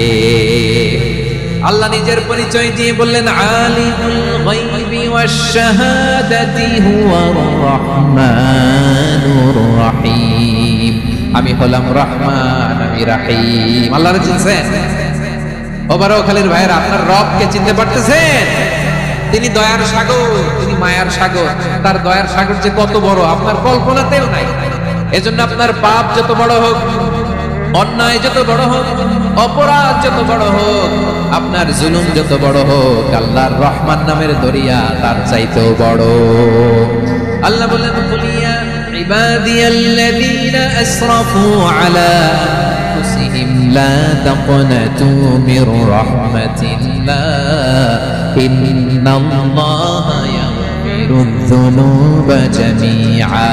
Speaker 1: আল্লাহ নিজের পরিচয় দিয়ে বললেন, আলিমুল গায়বি ওয়াশ শাহাদাতি হুয়ার রহমানুর রহিম। আমি হলাম রহমান, আমি রহিম। আল্লাহর চিনছেন? ওবারও খালির ভাইয়েরা, আপনার রবকে চিনতে পারতেছেন? তিনি দয়ার সাগর, তিনি মায়ার সাগর। তার দয়ার সাগর যে কত বড় আপনার কল্পনাতেও নাই। এজন্য আপনার পাপ যত বড় হোক, অন্যায় যত বড় হোক, অপরাধ যত বড় হোক, আপনার জুলুম যত বড় হোক, আল্লাহর রহমান নামের দরিয়া তার চাইতেও বড়। আল্লাহ বললেন, কুলিয়া ইবাদিয়াল্লাযীনা আসরাফু আলা আনফুসিহিম লা তাকনাতু মির রাহমাতিল্লাহ ইন্নাল্লাহা ইয়াগফিরুয যুনুবা জামিআ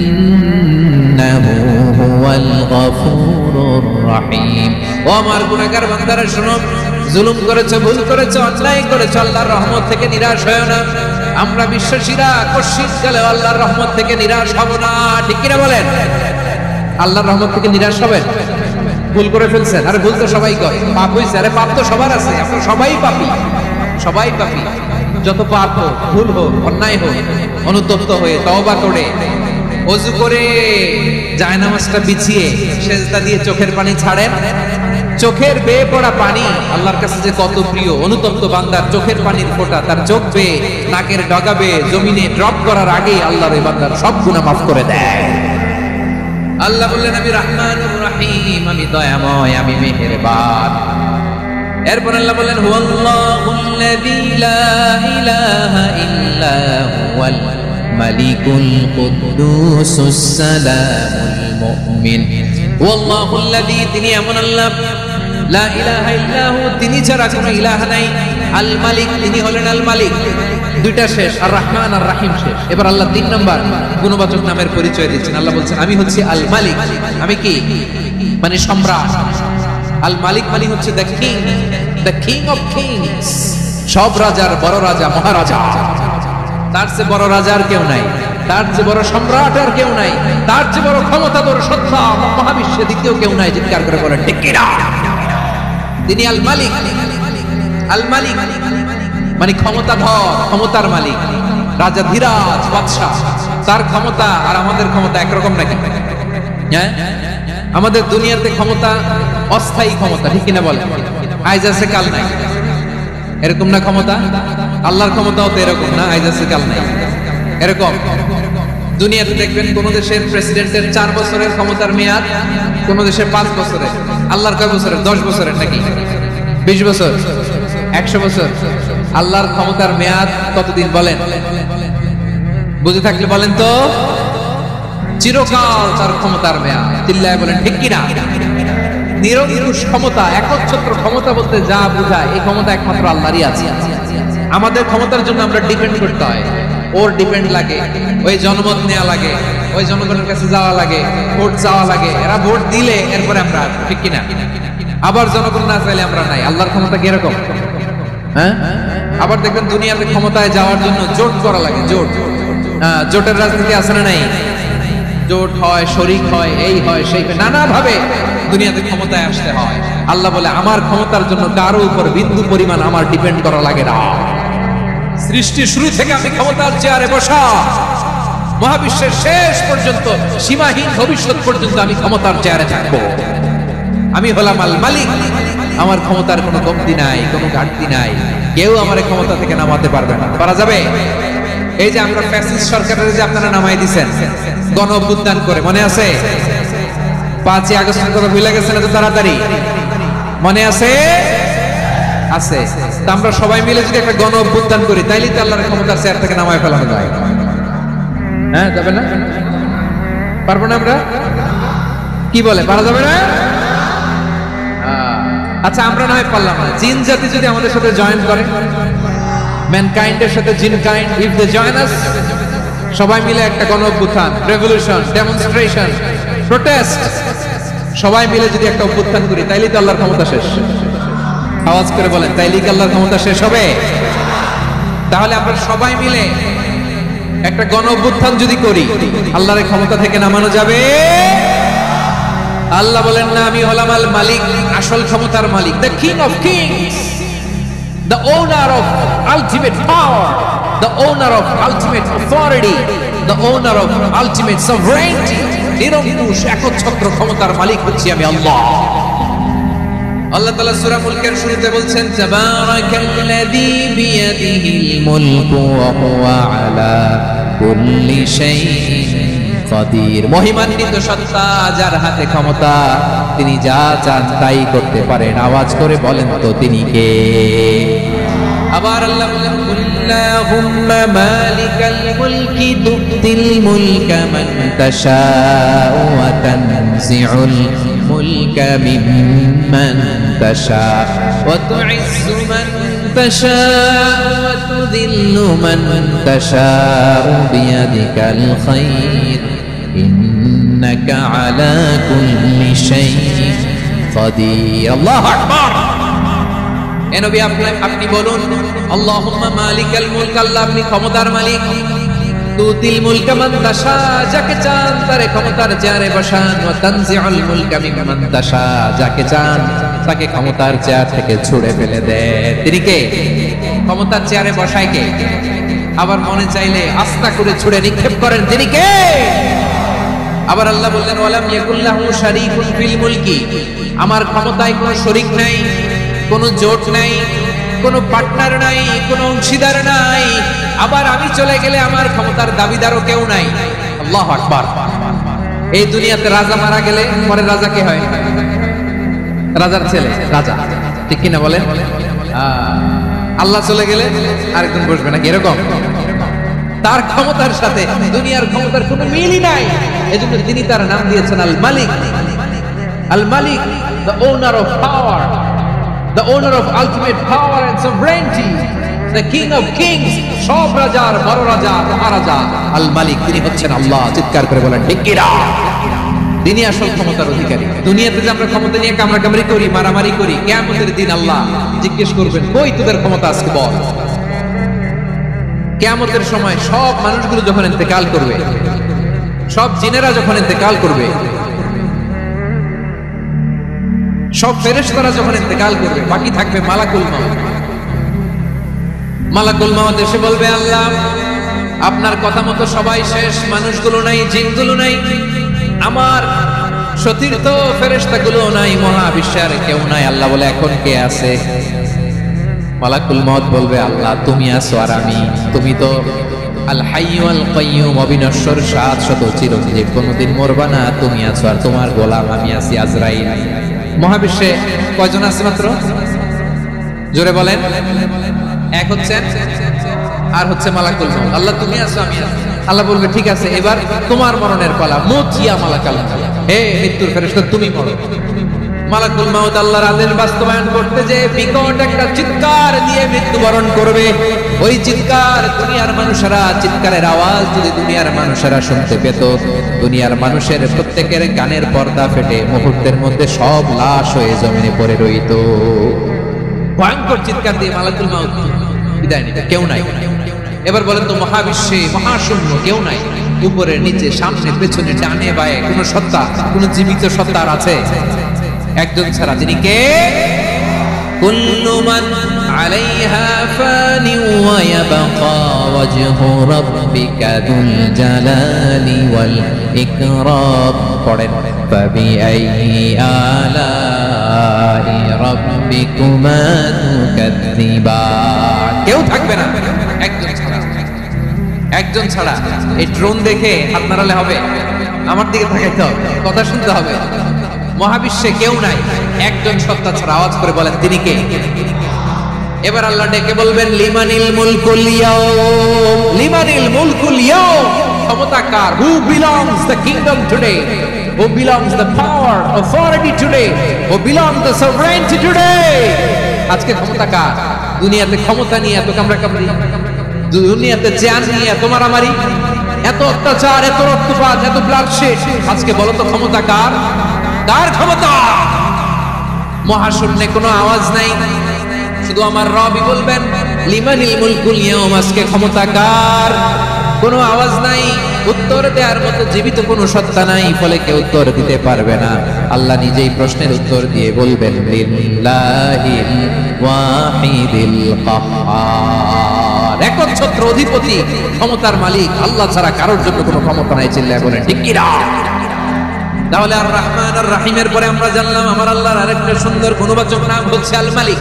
Speaker 1: ইন্নাহু হুয়াল গফুরুর রহিম। ও আমার গুনাহগার বান্দারা শোনো, জুলুম করেছো, ভুল করেছো, অন্যায় করেছো, আল্লাহর রহমত থেকে নিরাশ হয়ো না। আমরা বিশ্বাসীরা কশিনকালে আল্লাহর রহমত থেকে নিরাশ হব না। ঠিক কিনা বলেন? আল্লাহর রহমত থেকে নিরাশ হবেন? ভুল করে ফেলছেন, আরে ভুল তো সবাই করে, পাপ হয়েছে, আরে পাপ তো সবার আছে, আমরা সবাই পাপী, সবাই পাপী। যত পাপ হোক, ভুল হোক, অন্যায় হোক, অনুতপ্ত হয়ে তওবা করে ওযু করে জায়নামাজটা বিছিয়ে সেজদা দিয়ে চোখের পানি ছাড়েন। চোখের বেয়ে পড়া পানি আল্লাহর কাছে যে কত প্রিয়। অনুতপ্ত বান্দার চোখের পানির ফোঁটা তার চোখ বেয়ে, নাকের ডগা বেয়ে জমিনে ড্রপ করার আগে আল্লাহর এই বান্দার সব গুনাহ মাফ করে দেয়। আল্লাহ বললেন, আমি রহমানুর রহিম, আমি দয়াময়, আমি মেহেরবান। এরপর আল্লাহ বললেন, হুয়াল্লাহুল্লাযী লা ইলাহা ইল্লা হুয়াল মালিকুল কুদ্দুসুস সালামুল মুমিন। ওয়াল্লাহুল্লাযী, তিনি এমন আল্লাহ, লা ইলাহা ইল্লাহু, তিনি ছাড়া কোনো ইলাহ নাই। আল মালিক, তিনি হলেন আল মালিক। দুইটা শেষ, আর রহমান আর রহিম শেষ। এবার আল্লাহ 3 নম্বর গুণবাচক নামের পরিচয় দিচ্ছেন। আল্লাহ বলছেন, আমি হচ্ছি আল মালিক। আমি কি? মানে সম্রাট। আল মালিক মানে হচ্ছে the king, the king of kings. সব রাজার বড় রাজা, মহারাজা। তার চেয়ে বড় রাজা আর কেউ নাই, তার চেয়ে বড় সম্রাট আর কেউ নাই, তার চেয়ে বড় ক্ষমতাধর সত্তা মহাবিশ্বে দ্বিতীয় কেউ নাই। চিৎকার করে বলেন ঠিক কিনা? তিনি আল মালিক। আল মালিক মানে ক্ষমতাধর, ক্ষমতার মালিক, রাজা ধীরাজ বাদশা। তার ক্ষমতা আর আমাদের ক্ষমতা একরকম নাকি? হ্যাঁ, আমাদের দুনিয়াতে ক্ষমতা অস্থায়ী ক্ষমতা, ঠিক কিনা বলেন? আজ আছে কাল নাই, এরকম না ক্ষমতা? আল্লাহর ক্ষমতাও তো এরকম না, আজ আছে কাল নাই এরকম। দুনিয়াতে দেখবেন কোন দেশের প্রেসিডেন্টের 4 বছরের ক্ষমতার মেয়াদ, কোন দেশের 5 বছরের। আল্লাহর কয় বছরের? 10 বছরের নাকি 20 বছর, 100 বছর। আল্লাহর ক্ষমতার মেয়াদ কতদিন বলেন? বুঝে থাকলে বলেন তো। চিরকাল তার ক্ষমতার মেয়াদ। চিল্লায় বলেন ঠিক কিনা? নিরঙ্কুশ ক্ষমতা, একচ্ছত্র ক্ষমতা বলতে যা বোঝায়, এই ক্ষমতা একমাত্র আল্লাহরই আছে। আমাদের ক্ষমতার জন্য আমরা ডিপেন্ড করতে হয়, ওর ডিপেন্ড লাগে, ওই জনমত নেওয়া লাগে, ওই জনগণের কাছে যাওয়া লাগে, ভোট চাওয়া লাগে। এরা ভোট দিলে এরপরে আমরা, ঠিক কিনা? আবার জনগণ না চাইলে আমরা নাই। আল্লাহর ক্ষমতা কিরকম? হ্যাঁ, আবার দেখবেন দুনিয়াতে ক্ষমতায় যাওয়ার জন্য জোট করা লাগে। জোট, জোটের রাজনীতি আছে না নাই? জোট হয়, শরিক হয়, এই হয়, সেই হয়, নানা ভাবে দুনিয়াতে ক্ষমতায় আসতে হয়। আল্লাহ বলে, আমার ক্ষমতার জন্য কারো উপর বিন্দু পরিমাণ আমার ডিপেন্ড করা লাগে না। সৃষ্টি শুরু থেকে আমি ক্ষমতার চেয়ারে বসা, মহাবিশ্বের শেষ পর্যন্ত, সীমাহীন ভবিষ্যৎ পর্যন্ত আমি ক্ষমতার চেয়ারে থাকবো। আমি হলাম আল মালিক। আমার ক্ষমতার কোনো কমতি নাই, কোনো ঘাটতি নাই। কেউ আমার ক্ষমতা থেকে নামাতে পারবে না। পারা যাবে? এই যে আমরা ফ্যাসিস্ট সরকারের যে আপনারা নামাই দিচ্ছেন গণ অভ্যুত্থান করে, মনে আছে? 5ই আগস্টের কথা ভুলে গেছেন এত তাড়াতাড়ি? মনে আছে? আছে। তা আমরা সবাই মিলে যদি একটা গণ অভ্যুত্থান করি, তাইলে তো আল্লাহর ক্ষমতার চেয়ার থেকে নামায় ফেলানো যায়। হ্যাঁ, যাবে না? পারবো না আমরা? কি বলে, পারা যাবে না? আচ্ছা, আমরা নয় পারলাম না, জিন জাতি যদি আমাদের সাথে জয়েন করে, ম্যানকাইন্ডের সাথে জিনকাইন্ড, ইফ দে জয়েন আস, সবাই মিলে একটা গণ অভ্যুত্থান, রেভলিউশন, ডেমনস্ট্রেশন, প্রোটেস্ট, সবাই মিলে যদি একটা অভ্যুত্থান করি তাইলেই তো আল্লাহর ক্ষমতা শেষ। আওয়াজ করে বলেন, তাইলেই কি আল্লাহর ক্ষমতা শেষ হবে? তাহলে আমরা সবাই মিলে একটা গণ অভ্যুত্থান যদি করি, আল্লাহর ক্ষমতা থেকে নামানো যাবে? আল্লাহ বলেন না, আমি হলাম আল মালিক, আসল ক্ষমতার মালিক, the king of kings, the owner of ultimate power, the owner of ultimate authority, the owner of ultimate sovereignty. নিরঙ্কুশ একচ্ছত্র ক্ষমতার মালিক হচ্ছি আমি আল্লাহ। আল্লাহ তাআলা সূরা মুলকের শুরুতে বলছেন, তাবারাকাল্লাযী বিয়াদিহিল মুলকু ওয়া হুয়া আলা কুল্লি শাইইন কাদির। মহিমান্বিত সত্তা, যার হাতে ক্ষমতা, তিনি যা চান তাই করতে পারেন। আওয়াজ করে বলেন তো তিনি কে? আবার আল্লাহ বলেন, আল্লাহুম্মা মালিকাল মুলকি তুতিল মুলকা মান তাশাউ ওয়া তানজিউল মুলকা মিম্মান তাশাউ ওয়া তুইজ্জু মান তাশাউ ওয়া তুযিল্লু মান তাশাউ বিয়াদিকাল খায়র ইন্নাকা আলা কুল্লি শাইইন কাদির। আল্লাহু আকবার। এ নবী, আপনি বলুন, আল্লাহুম্মা মালিকাল মুলক, আল্লাহ আপনি ক্ষমতার মালিক, তুতিল মুলকা মান তাশা, যাকে চান তারে ক্ষমতার চেয়ারে বসান, ওয়া তানজিউল মুলকা মিম্মান তাশা, যাকে চান তাকে ক্ষমতার চেয়ার থেকে ছুড়ে ফেলে দেন। তিনি কে? ক্ষমতার চেয়ারে বসায় কে? আবার মনে চাইলে আস্তা করে ছুড়ে নিক্ষেপ করেন, তিনি কে? আবার আল্লাহ বললেন, ওয়ালাম ইয়াকুল্লাহু শারীকুন ফিল মুলকি, আমার ক্ষমতায় কোনো শরীক নাই, কোনো জোট নাই, কোনো পার্টনার নাই, কোনো অংশীদার নাই। আবার আমি চলে গেলে আমার ক্ষমতার দাবিদারও কেউ নাই। আল্লাহু আকবার। এই দুনিয়াতে রাজা মারা গেলে পরে রাজা কে হয়? রাজার ছেলে রাজা, ঠিক কিনা বলেন? আল্লাহ চলে গেলে আরেকজন বসবে নাকি এরকম? তার ক্ষমতার সাথে দুনিয়ার ক্ষমতার কোনো মিলই নাই। এজন্য তিনি তার নাম দিয়েছেন আল মালিক। আল মালিক, the owner of power, the owner of ultimate power and sovereignty, the king of kings, সব রাজার বড় রাজা, মহারাজা আল মালিক, তিনি হচ্ছেন আল্লাহ। চিৎকার করে বলেন ঠিক কিনা? তিনি আসল ক্ষমতার অধিকারী। দুনিয়াতে যে আমরা ক্ষমতা নিয়ে কামড়াকামড়ি করি, মারামারি করি, কিয়ামতের দিন আল্লাহ জিজ্ঞেস করবেন, কই তোদের ক্ষমতা আজকে বল? কিয়ামতের সময় সব মানুষগুলো যখন ইন্তেকাল করবে, সব জিনেরা যখন ইন্তেকাল করবে, সব ফেরেশতারা যখন ইন্তেকাল করবে, বাকি থাকবে মালাকুল মাউত। মালাকুল মাউত এসে বলবে, আল্লাহ আপনার কথা মতো সবাই শেষ, মানুষগুলো নাই, জিনগুলো নাই, আমার সতীর্থ ফেরেশতাগুলো নাই, মহাবিশ্বের কেউ নাই। আল্লাহ বলে, এখন কে আছে? মালাকুল মউত বলবে, আল্লাহ তুমি আছো আর আমি। তুমি তো আল হাইয়্যু আল কাইয়্যুম, অবিনশ্বর, শাশ্বত, চিরঞ্জীব, কোনদিন মরবা না, তুমি আছো আর তোমার গোলাম আমি আছি আজরাইল। মহাবিশ্বে কয়জন আছে মাত্র? জোরে বলেন। এক হচ্ছেন আর হচ্ছে মালাকুল মউত। আল্লাহ তুমি আছো আমি আছি। আল্লাহ বলবে, ঠিক আছে, এবার তোমার মরণের পালা, মুত ইয়া মালাকাল মউত, হে মৃত্যুর ফেরেশতা তুমি মরো। মালাকুল মাউত আল্লাহর আদেশ বাস্তবায়ন করতে যে বিকট একটা চিৎকার দিয়ে মৃত্যুবরণ করবে। ওই চিৎকার দুনিয়ার মানুষেরা, চিৎকারের আওয়াজ যদি দুনিয়ার মানুষেরা শুনতে পেত, দুনিয়ার মানুষের প্রত্যেকের গানের পর্দা ফেটে মুহূর্তের মধ্যে সব লাশ হয়ে জমিনে পড়ে রইত। ভয়ঙ্কর চিৎকার দিয়ে মালাকুল মাউত বিদায় নিবে, কেউ নাই। এবার বলেন তো, মহাবিশ্বে মহাশূন্য, কেউ নাই, উপরে নিচে সামনে পেছনে ডানে বায়ে কোন সত্তা, কোন জীবিত সত্তা আছে? একজন ছাড়া, যিনি কে? কুল্লু মান আলাইহা ফানি ওয়া ইয়াবকা ওয়াজহু রাব্বিকা যুল জালালি ওয়াল ইকরাম। পড়েন, ফাবিআইয়ি আলাই রাব্বিকুমা তুকাযযিবান। কেউ থাকবে না, একজন ছাড়া। একজন ছাড়া। এই ড্রোন দেখে হাত নাড়ালে হবে? আমার দিকে তাকাইতে হবে, কথা শুনতে হবে। মহাবিশ্বে কেউ নাই, একজন সত্তা ছাড়া। আওয়াজ করে বলেন, তিনি কে? এবার আল্লাহ ডেকে বলবেন, লিমানিল মুলকুল ইয়াউম, লিমানিল মুলকুল ইয়াউম, ক্ষমতা কার? Who belongs the kingdom today, who belongs the power authority today, who belongs the sovereignty today. আজকে ক্ষমতা কার? দুনিয়াতে ক্ষমতা নিয়ে এত কামড়াকামড়ি, দুনিয়াতে জান নিয়ে এত মারামারি, এত অত্যাচার, এত রক্তপাত, এত ব্লাডশেড, আজকে বলো তো ক্ষমতা কার? কার ক্ষমতা? মহাশূন্যে কোনো আওয়াজ নাই, শুধু আমার রবই বলবেন লিমানিল মুলকুল ইয়াউম, আজকে ক্ষমতা কার? কোনো আওয়াজ নাই, উত্তর দেওয়ার মতো জীবিত কোনো সত্তা নাই, ফলে কেউ উত্তর দিতে পারবে না। আল্লাহ নিজেই প্রশ্নের উত্তর দিয়ে বলবেন লিল্লাহিল ওয়াহিদিল কাহ্হার, একচ্ছত্র অধিপতি, ক্ষমতার মালিক আল্লাহ ছাড়া কারোর জন্য কোনো ক্ষমতা নাই। চিল্লায় বলেন ঠিক কি না? তাহলে আর রহমান আর রহিমের পরে আমরা জানলাম আমার আল্লাহর আরেকটা সুন্দর গুণবাচক নাম হচ্ছে আল মালিক।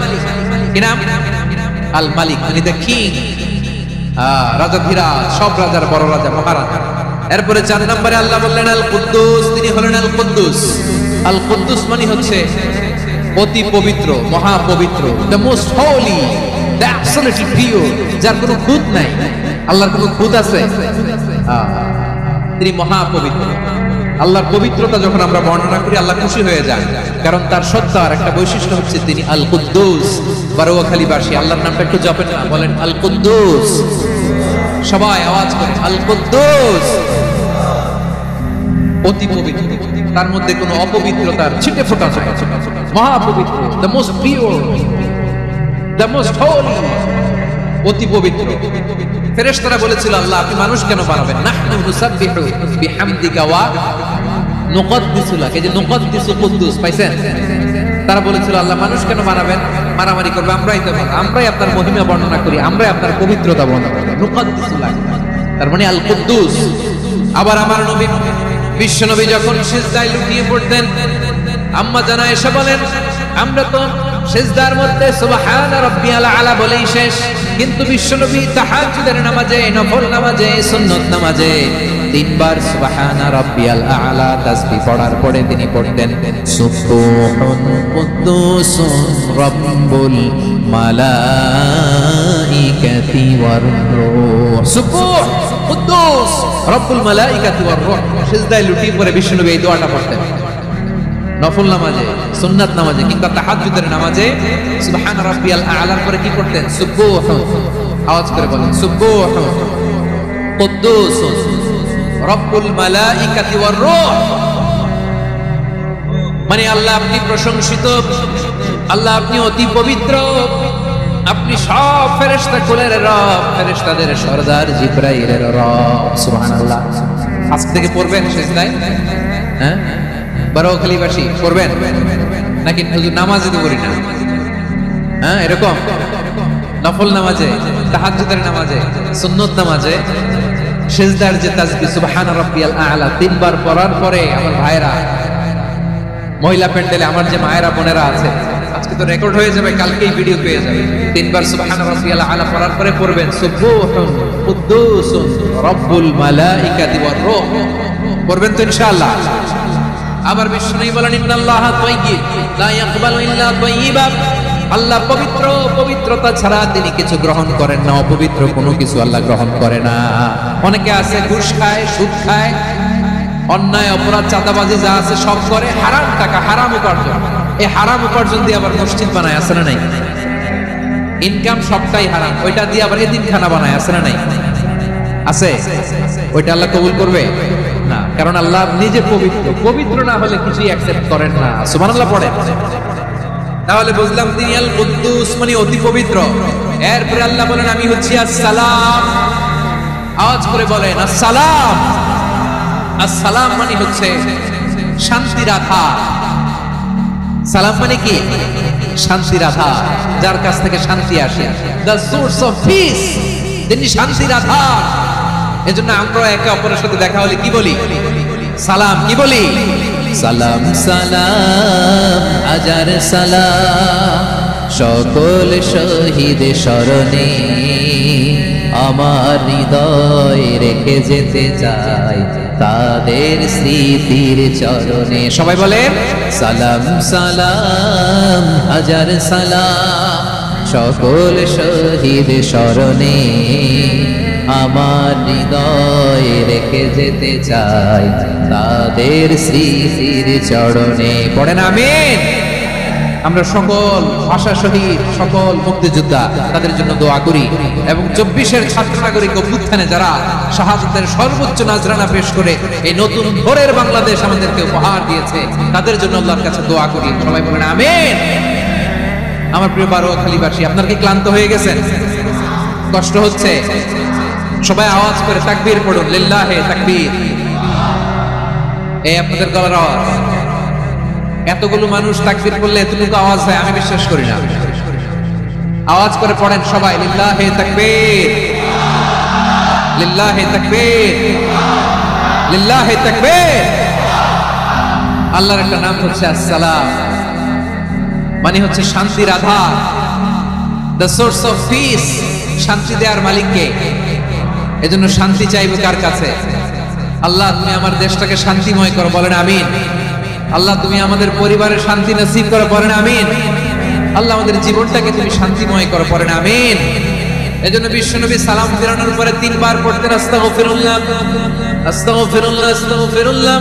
Speaker 1: কি নাম? আল মালিক, মানে দ্য কিং, রাজাধিরাজ, সব রাজার বড় রাজা, মহারাজা। এরপরে 4 নম্বরে আল্লাহ বললেন আল কুদ্দুস, তিনি হলেন আল কুদ্দুস। আল কুদ্দুস মানে হচ্ছে অতি পবিত্র, মহাপবিত্র, the most holy, the absolutely pure, যার কোনো খুঁত নাই। আল্লাহর কোনো খুঁত আছে? তিনি মহাপবিত্র। আল্লাহর পবিত্রতা যখন আমরা বর্ণনা করি আল্লাহ খুশি হয়ে যান, কারণ তার সত্তার একটা বৈশিষ্ট্য হচ্ছে তিনি আল কুদ্দুস। বারোয়াখালীবাসী আল্লাহর নামটা একটু জপেন না, বলেন আল কুদ্দুস, সবাই আওয়াজ করে আল কুদ্দুস। অতি পবিত্র, তার মধ্যে কোনো অপবিত্রতার ছিটে ফোঁটা নাই, মহাপবিত্র, the most pure, the most holy, অতি পবিত্র। ফেরেশতারা বলেছিল আল্লাহ আপনি মানুষ কেন বানাবেন? নাহনু নুসাব্বিহু বিহামদিকা ওয়া নুকদ্দিসু লাক, এই যে নুকদ্দিসু কুদ্দুস পাইছেন? তারা বলেছিল আল্লাহ মানুষ কেন বানাবেন? মারামারি করবে, আমরাই তো ভালো, আমরাই আপনার মহিমা বর্ণনা করি, আমরাই আপনার পবিত্রতা বর্ণনা করি। নুকদ্দিসু লাক, তার মানে আল কুদ্দুস। আবার আমার নবী বিশ্ব নবী যখন সিজদায় লুটিয়ে পড়তেন, আম্মা জানা এসে বলেন আমরা তো সিজদার মধ্যে সুবহানা রাব্বিয়াল আলা বলেই শেষ, কিন্তু বিশ্বনবী তাহাজ্জুদের নামাজে, নফল নামাজে, সুন্নত নামাজে 3 বার সুবহানা রাব্বিয়াল আলা তাসবিহ পড়ার পরে তিনি পড়তেন সুবহুন কুদ্দুসুর রাব্বুল মালাইকাতি ওয়ার রূহ। সুবহ কুদ্দুস রাব্বুল মালাইকাতি ওয়ার রূহ। সিজদায় লুটিয়ে পড়ে বিশ্বনবী এই দোয়াটা পড়তেন। নফল নামাজে, সুন্নাত নামাজে কিংবা তাহাজ্জুদের নামাজে সুবহান রাব্বিয়াল আ'লার পরে কি করতেন? সুবহ, আওয়াজ করে বলেন সুবহ কুদ্দুস রব্বুল মালাইকাতি ওয়ার রূহ। মানে আল্লাহ আপনি প্রশংসিত, আল্লাহ আপনি অতি পবিত্র, আপনি সব ফেরেশতা কুলের রব, ফেরেশতাদের সরদার জিবরাইলের রব। সুবহানাল্লাহ। আজ থেকে পড়বেন সিজদায়, হ্যাঁ বারোয়াখালীবাসী করবেন নাকি হুজুর নামাজে তো করি না? হ্যাঁ এরকম নফল নামাজে, তাহাজ্জুদের নামাজে, সুন্নত নামাজে সিজদার যে তাসবিহ সুবহান রাব্বিয়াল আ'লা 3 বার পড়ার পরে আমার ভাইরা, মহিলা প্যান্ডেলে আমার যে মায়েরা বোনেরা আছে, আজকে তো রেকর্ড হয়ে যাবে, কালকেই ভিডিও পেয়ে যাবে। 3 বার সুবহান রাব্বিয়াল আ'লা পড়ার পরে পড়বেন সুবহুন কুদ্দুসুন রব্বুল মালাইকাতি ওয়ার রূহ। পড়বেন তো ইনশাআল্লাহ। আবার বিষ্ণু বলেন ইন্নাল্লাহা তাইয়্যিব লা ইয়াকবালু ইল্লা তাইয়্যিবা, আল্লাহ পবিত্র, পবিত্রতা ছাড়া তিনি কিছু গ্রহণ করেন না, অপবিত্র কোনো কিছু আল্লাহ গ্রহণ করে না। অনেকে আছে ঘুষ খায়, সুদ খায়, অন্যায় অপরাধ চাঁদাবাজি যা আছে সব করে, হারাম টাকা, হারাম উপার্জন, এই হারাম উপার্জন দিয়ে আবার মসজিদ বানায়, আছে না নাই? ইনকাম সবটাই হারাম, ওইটা দিয়ে আবার এতিমখানা বানায়, আছে না নাই? আছে। ওইটা আল্লাহ কবুল করবে না, কারণ আল্লাহ নিজে পবিত্র, পবিত্র না হলে কিছুই অ্যাকসেপ্ট করেন না। সুবহানাল্লাহ পড়েন। তাহলে বুঝলাম তিনি আল কুদ্দুস মানে অতি পবিত্র। এরপরে আল্লাহ বলেন আমি হচ্ছি আসসালাম। আওয়াজ করে বলেন আসসালাম। আসসালাম মানে হচ্ছে শান্তির আধার। সালাম মানে কি? শান্তির আধার, যার কাছ থেকে শান্তি আসে, দ্য সোর্স অফ পিস, তিনি শান্তির আধার। এজন্য আমরা একে অপরের সাথে দেখা হলে কি বলি? সালাম। কি বলি? সালাম সালাম হাজার সালাম, সকল শহীদ স্মরণে আমার হৃদয় রেখে যেতে চাই তাদের স্মৃতির চরণে। সবাই বলেন সালাম সালাম হাজার সালাম, সকল শহীদ স্মরণে আমার হৃদয় রেখে যেতে চাই তাদের স্মৃতির চরণে। পড়েন আমিন। আমরা সকল ভাষা শহীদ, সকল মুক্তিযোদ্ধা তাদের জন্য দোয়া করি এবং 24-এর ছাত্র নাগরিক অভ্যুত্থানে যারা শাহাদাতের সর্বোচ্চ নাজরানা পেশ করে এই নতুন ভোরের বাংলাদেশ আমাদেরকে উপহার দিয়েছে তাদের জন্য আল্লাহর কাছে দোয়া করি। সবাই বলেন আমিন। আমার প্রিয় বারোয়াখালীবাসী, আপনারা কি ক্লান্ত হয়ে গেছেন? কষ্ট হচ্ছে? সবাই আওয়াজ করে তাকবীর পড়ুন, লিল্লাহে তাকবীর। এই আপনাদের গলার আওয়াজ। এতগুলো মানুষ তাকবীর করলে এতটুকু আওয়াজ হয় আমি বিশ্বাস করি না। আওয়াজ করে পড়েন সবাই, লিল্লাহে তাকবীর, লিল্লাহে তাকবীর, লিল্লাহে তাকবীর। আল্লাহর একটা নাম হচ্ছে আসসালাম, মানে হচ্ছে শান্তির আধার, দ্য সোর্স অফ পিস। শান্তি দেওয়ার মালিককে। এজন্য শান্তি চাইবো কার কাছে? আল্লাহ তুমি আমার দেশটাকে শান্তিময় করো, বলেন আমিন। আল্লাহ তুমি আমাদের পরিবারের শান্তি নসিব করো, বলেন আমিন। আল্লাহ আমাদের জীবনটাকে তুমি শান্তিময় করো, বলেন আমিন। এজন্য বিশ্বনবী সালাম ফেরানোর পরে 3 বার পড়তেন আস্তাগফিরুল্লাহ, আস্তাগফিরুল্লাহ, আস্তাগফিরুল্লাহ।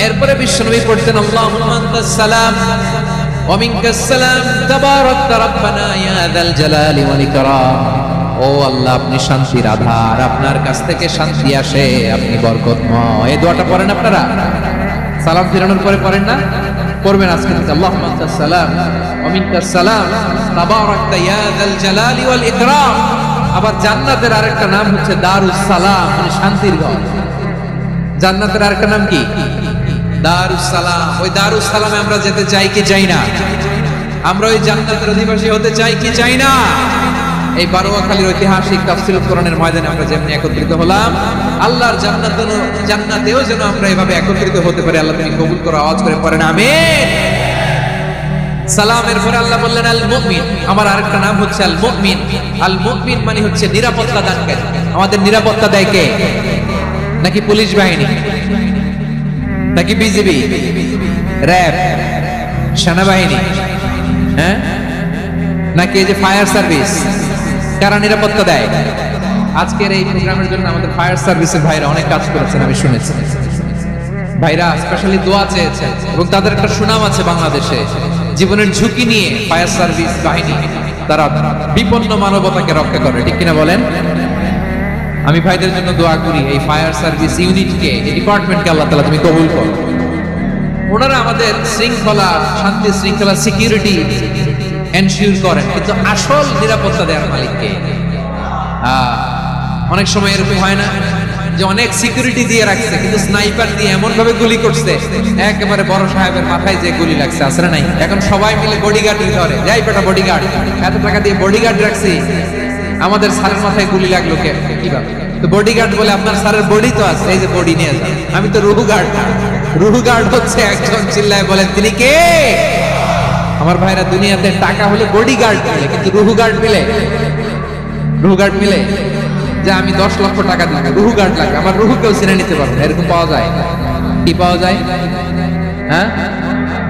Speaker 1: এরপরে বিশ্বনবী পড়তেন আল্লাহুম্মা আনতাস সালাম ওয়া মিনকাস সালাম তাবারাকতা রাব্বানা ইয়া যাল জালালি ওয়াল ইকরাম। ও আল্লাহ, আপনি শান্তির আধার, আপনার কাছ থেকে শান্তি আসে, আপনি বরকতময়। এই দোয়াটা পড়েন আপনারা? সালাম ফেরানোর পরে পড়েন না? পড়বেন আজকে থেকে। আল্লাহুম্মা আনতাস সালাম ওয়া মিনকাস সালাম তাবারাকতা ইয়া যাল জালালি ওয়াল ইকরাম। আবার জান্নাতের আরেকটা নাম হচ্ছে দারুস সালাম, মানে শান্তির ঘর। জান্নাতের আরেকটা নাম কি? দারুস সালাম। ওই দারুস সালামে আমরা যেতে চাই কি চাই না? আমরা ওই জান্নাতের অধিবাসী হতে চাই কি চাই না? এই বারোয়াখালীর ঐতিহাসিক তাফসীরুল কোরআনের ময়দানে আমরা যেমন একত্রিত হলাম, আল্লাহর জান্নাতেও যেন আমরা এভাবে একত্রিত হতে পারি। আল্লাহ তুমি কবুল করো। আওয়াজ করে পড়েন আমিন। সালামের পরে আল্লাহ বললেন আল মুমিন। আমার আরেকটা নাম হচ্ছে আল মুমিন। আল মুমিন মানে হচ্ছে নিরাপত্তা দানকারী। আমাদের নিরাপত্তা দেয় কে? নাকি পুলিশ বাহিনী, নাকি বিজিবি, র‍্যাব, সেনাবাহিনী, হ্যাঁ, নাকি এই যে ফায়ার সার্ভিস? কারা নিরাপত্তা দেয়? আজকের এই প্রোগ্রামের জন্য আমাদের ফায়ার সার্ভিসের ভাইরা অনেক কাজ করেছেন, আমি শুনেছি। ভাইরা স্পেশালি দোয়া চেয়েছেন এবং তাদের একটা সুনাম আছে বাংলাদেশে। জীবনের ঝুঁকি নিয়ে ফায়ার সার্ভিস বাহিনী তারা বিপন্ন মানবতাকে রক্ষা করে, ঠিক কিনা বলেন? আমি ভাইদের জন্য দোয়া করি, এই ফায়ার সার্ভিস ইউনিটকে, এই ডিপার্টমেন্টকে আল্লাহ তাআলা তুমি কবুল করো। ওনারা আমাদের শৃঙ্খলা, শান্তি শৃঙ্খলা, সিকিউরিটি এনশিওর করেন, কিন্তু আসল নিরাপত্তা দেওয়ার মালিককে। অনেক সময় এরকম হয় না যে অনেক সিকিউরিটি দিয়ে রাখছে, কিন্তু স্নাইপার দিয়ে এমন ভাবে গুলি করছে একেবারে বড় সাহেবের মাথায় যে গুলি লাগছে, আসলে নাই? এখন সবাই মিলে বডিগার্ড ধরে, যাই বেটা বডিগার্ড, এত টাকা দিয়ে বডিগার্ড রাখছি, আমাদের স্যারের মাথায় গুলি লাগলো কে? কিভাবে? তো বডিগার্ড বলে আপনার স্যারের বডি তো আছে, এই যে বডি নিয়ে যান। আমি তো রুহু গার্ড না। রুহু গার্ড হচ্ছে একজন, চিল্লায় বলেন তিনি কে? আমার ভাইরা, দুনিয়াতে টাকা হলে বডিগার্ড মিলে, কিন্তু রুহু গার্ড মিলে? রুহু গার্ড মিলে যে আমি 10 লক্ষ টাকা দিব, রুহু গার্ড লাগবে, আমার রুহু কেউ চিনে নিতে পারবে, এরকম পাওয়া যায়? কি পাওয়া যায়? হ্যাঁ,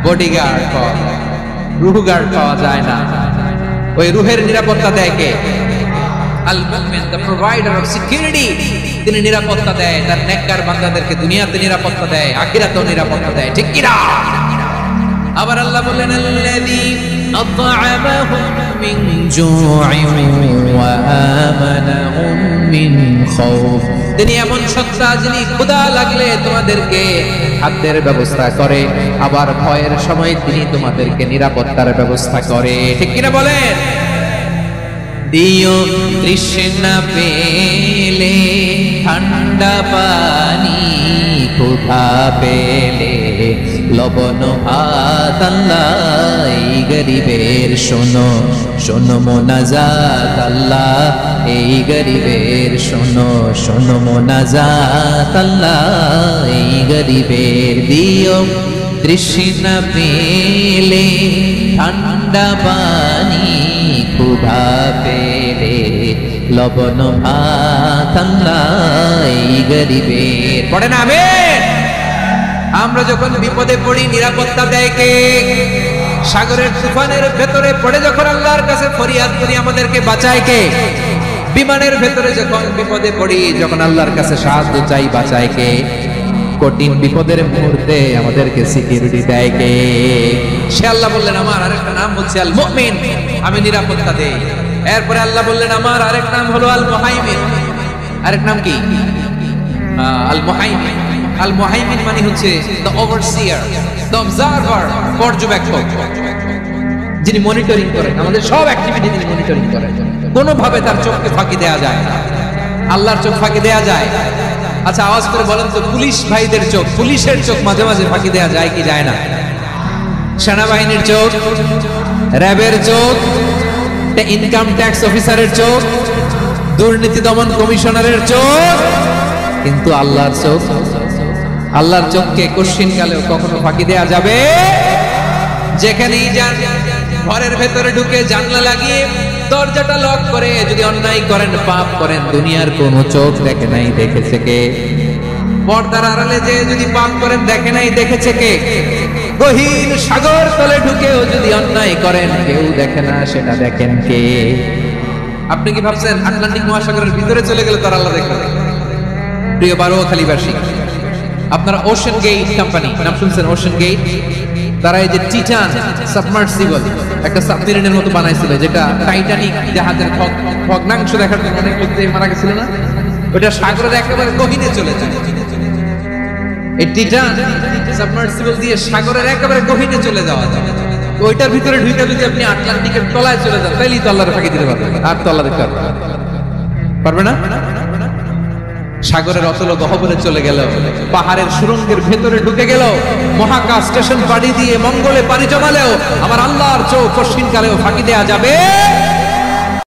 Speaker 1: বডিগার্ড পাওয়া যায়, রুহু গার্ড পাওয়া যায় না। ওই রুহের নিরাপত্তা দেয় কে? আল মুমিন, দ্য প্রোভাইডার অফ সিকিউরিটি। তিনি নিরাপত্তা দেয় তার নেককার বান্দাদেরকে, দুনিয়াতে নিরাপত্তা দেয়, আখিরাতেও নিরাপত্তা দেয়, ঠিক কি না? আবার আল্লাহ বললেন আল্লাযী আত'আমাহুম মিন জু'ইন ওয়া আমানাহুম মিন খাউফ। তিনি এমন সত্তা যিনি ক্ষুধা লাগলে তোমাদেরকে খাদ্যের ব্যবস্থা করে, আবার ভয়ের সময় তিনি তোমাদেরকে নিরাপত্তার ব্যবস্থা করে, ঠিক কি না বলেন? দিও তৃষ্ণা পেলে ঠান্ডা পানি, ক্ষুধা পেলে লবণ ভাত। আল্লাহ এই গরিবের শোনো শোনো মোনাজাত, আল্লাহ এই গরিবের শোনো শোনো মোনাজাত, আল্লাহ এই গরিবের। দিও তৃষ্ণা পেলে ঠান্ডা পানি, ক্ষুধা পেলে লবণ ভাত, আল্লাহ এই গরিবের। পড়েন আমিন। আমরা যখন বিপদে পড়ি নিরাপত্তা দেয় কে? সাগরের তুফানের ভেতরে পড়ে যখন আল্লাহর কাছে ফরিয়াদ করি আমাদেরকে বাঁচায় কে? বিমানের ভেতরে যখন বিপদে পড়ি, যখন আল্লাহর কাছে সাহায্য চাই, বাঁচায় কে? কঠিন বিপদের মুহূর্তে আমাদেরকে সিকিউরিটি দেয় কে? সে আল্লাহ বললেন আমার আরেকটা নাম হচ্ছে আল মুমিন, আমি নিরাপত্তা দেই। এরপরে আল্লাহ বললেন আমার আরেক নাম হলো আল মুহাইমিন। আরেক নাম কি? আল মুহাইমিন। আল মুহাইমিন মানে হচ্ছে দ্য ওভারসিয়ার, দ্য অবজারভার, পর্যবেক্ষক, যিনি মনিটরিং করেন আমাদের সব অ্যাক্টিভিটি, তিনি মনিটরিং করেন। কোনোভাবে তার চোখকে ফাঁকি দেয়া যায় না। আল্লাহর চোখ ফাঁকি দেয়া যায়? আচ্ছা আওয়াজ করে বলেন তো, পুলিশ ভাইদের চোখ, পুলিশের চোখ মাঝে মাঝে ফাঁকি দেয়া যায় কি যায় না? সেনাবাহিনীর চোখ, র্যাবের চোখ, ইনকাম ট্যাক্স অফিসারের চোখ, দুর্নীতি দমন কমিশনারের চোখ, কিন্তু আল্লাহর চোখ, আল্লাহর চোখকে কোশ্চিন কালেও কখনো ফাঁকি দেয়া যাবে? যেখানেই যান ঘরের ভেতরে ঢুকে জানলা লাগিয়ে দরজাটা লক করে যদি অন্যায় করেন, পাপ করেন, দুনিয়ার কোন চোখ দেখে নাই দেখেছে কে? পর্দার আড়ালে যে যদি পাপ করেন, দেখে নাই দেখেছে কে? গহীন সাগর তলে ঢুকেও যদি অন্যায় করেন, কেউ দেখে না, সেটা দেখেন কে? আপনি কি ভাবছেন আটলান্টিক মহাসাগরের ভিতরে চলে গেলে তার আল্লাহ দেখবেন? প্রিয় বারোয়াখালীবাসী, আপনারা ওশেন গেট কোম্পানি নাম শুনছেন? ওশেন গেট, তারা এই যে টিটান সাবমার্সিবল একটা সাবমেরিনের মতো বানাইছিল, যেটা টাইটানিক জাহাজের ভগ্নাংশ দেখার জন্য অনেক লোক মারা গেছিল না? ওটা সাগরের একেবারে গহীনে চলে যায়। এই টিটান সাবমার্সিবল দিয়ে সাগরের একেবারে গহীনে চলে যাওয়া যায়। ওইটার ভিতরে ঢুকে যদি আপনি আটলান্টিকের তলায় চলে যান, তাইলেই তো আল্লাহর ফাঁকি দিতে পারবেন। আর তো আল্লাহ দেখতে পারবে না। সাগরের অতল গহ্বরে চলে গেল, পাহাড়ের সুরঙ্গের ভেতরে ঢুকে গেল, মহাকাশ স্টেশন পাড়ি দিয়ে মঙ্গলে পাড়ি জমালেও আমার আল্লাহর চোখ কঠিন কালেও ফাঁকি দেয়া যাবে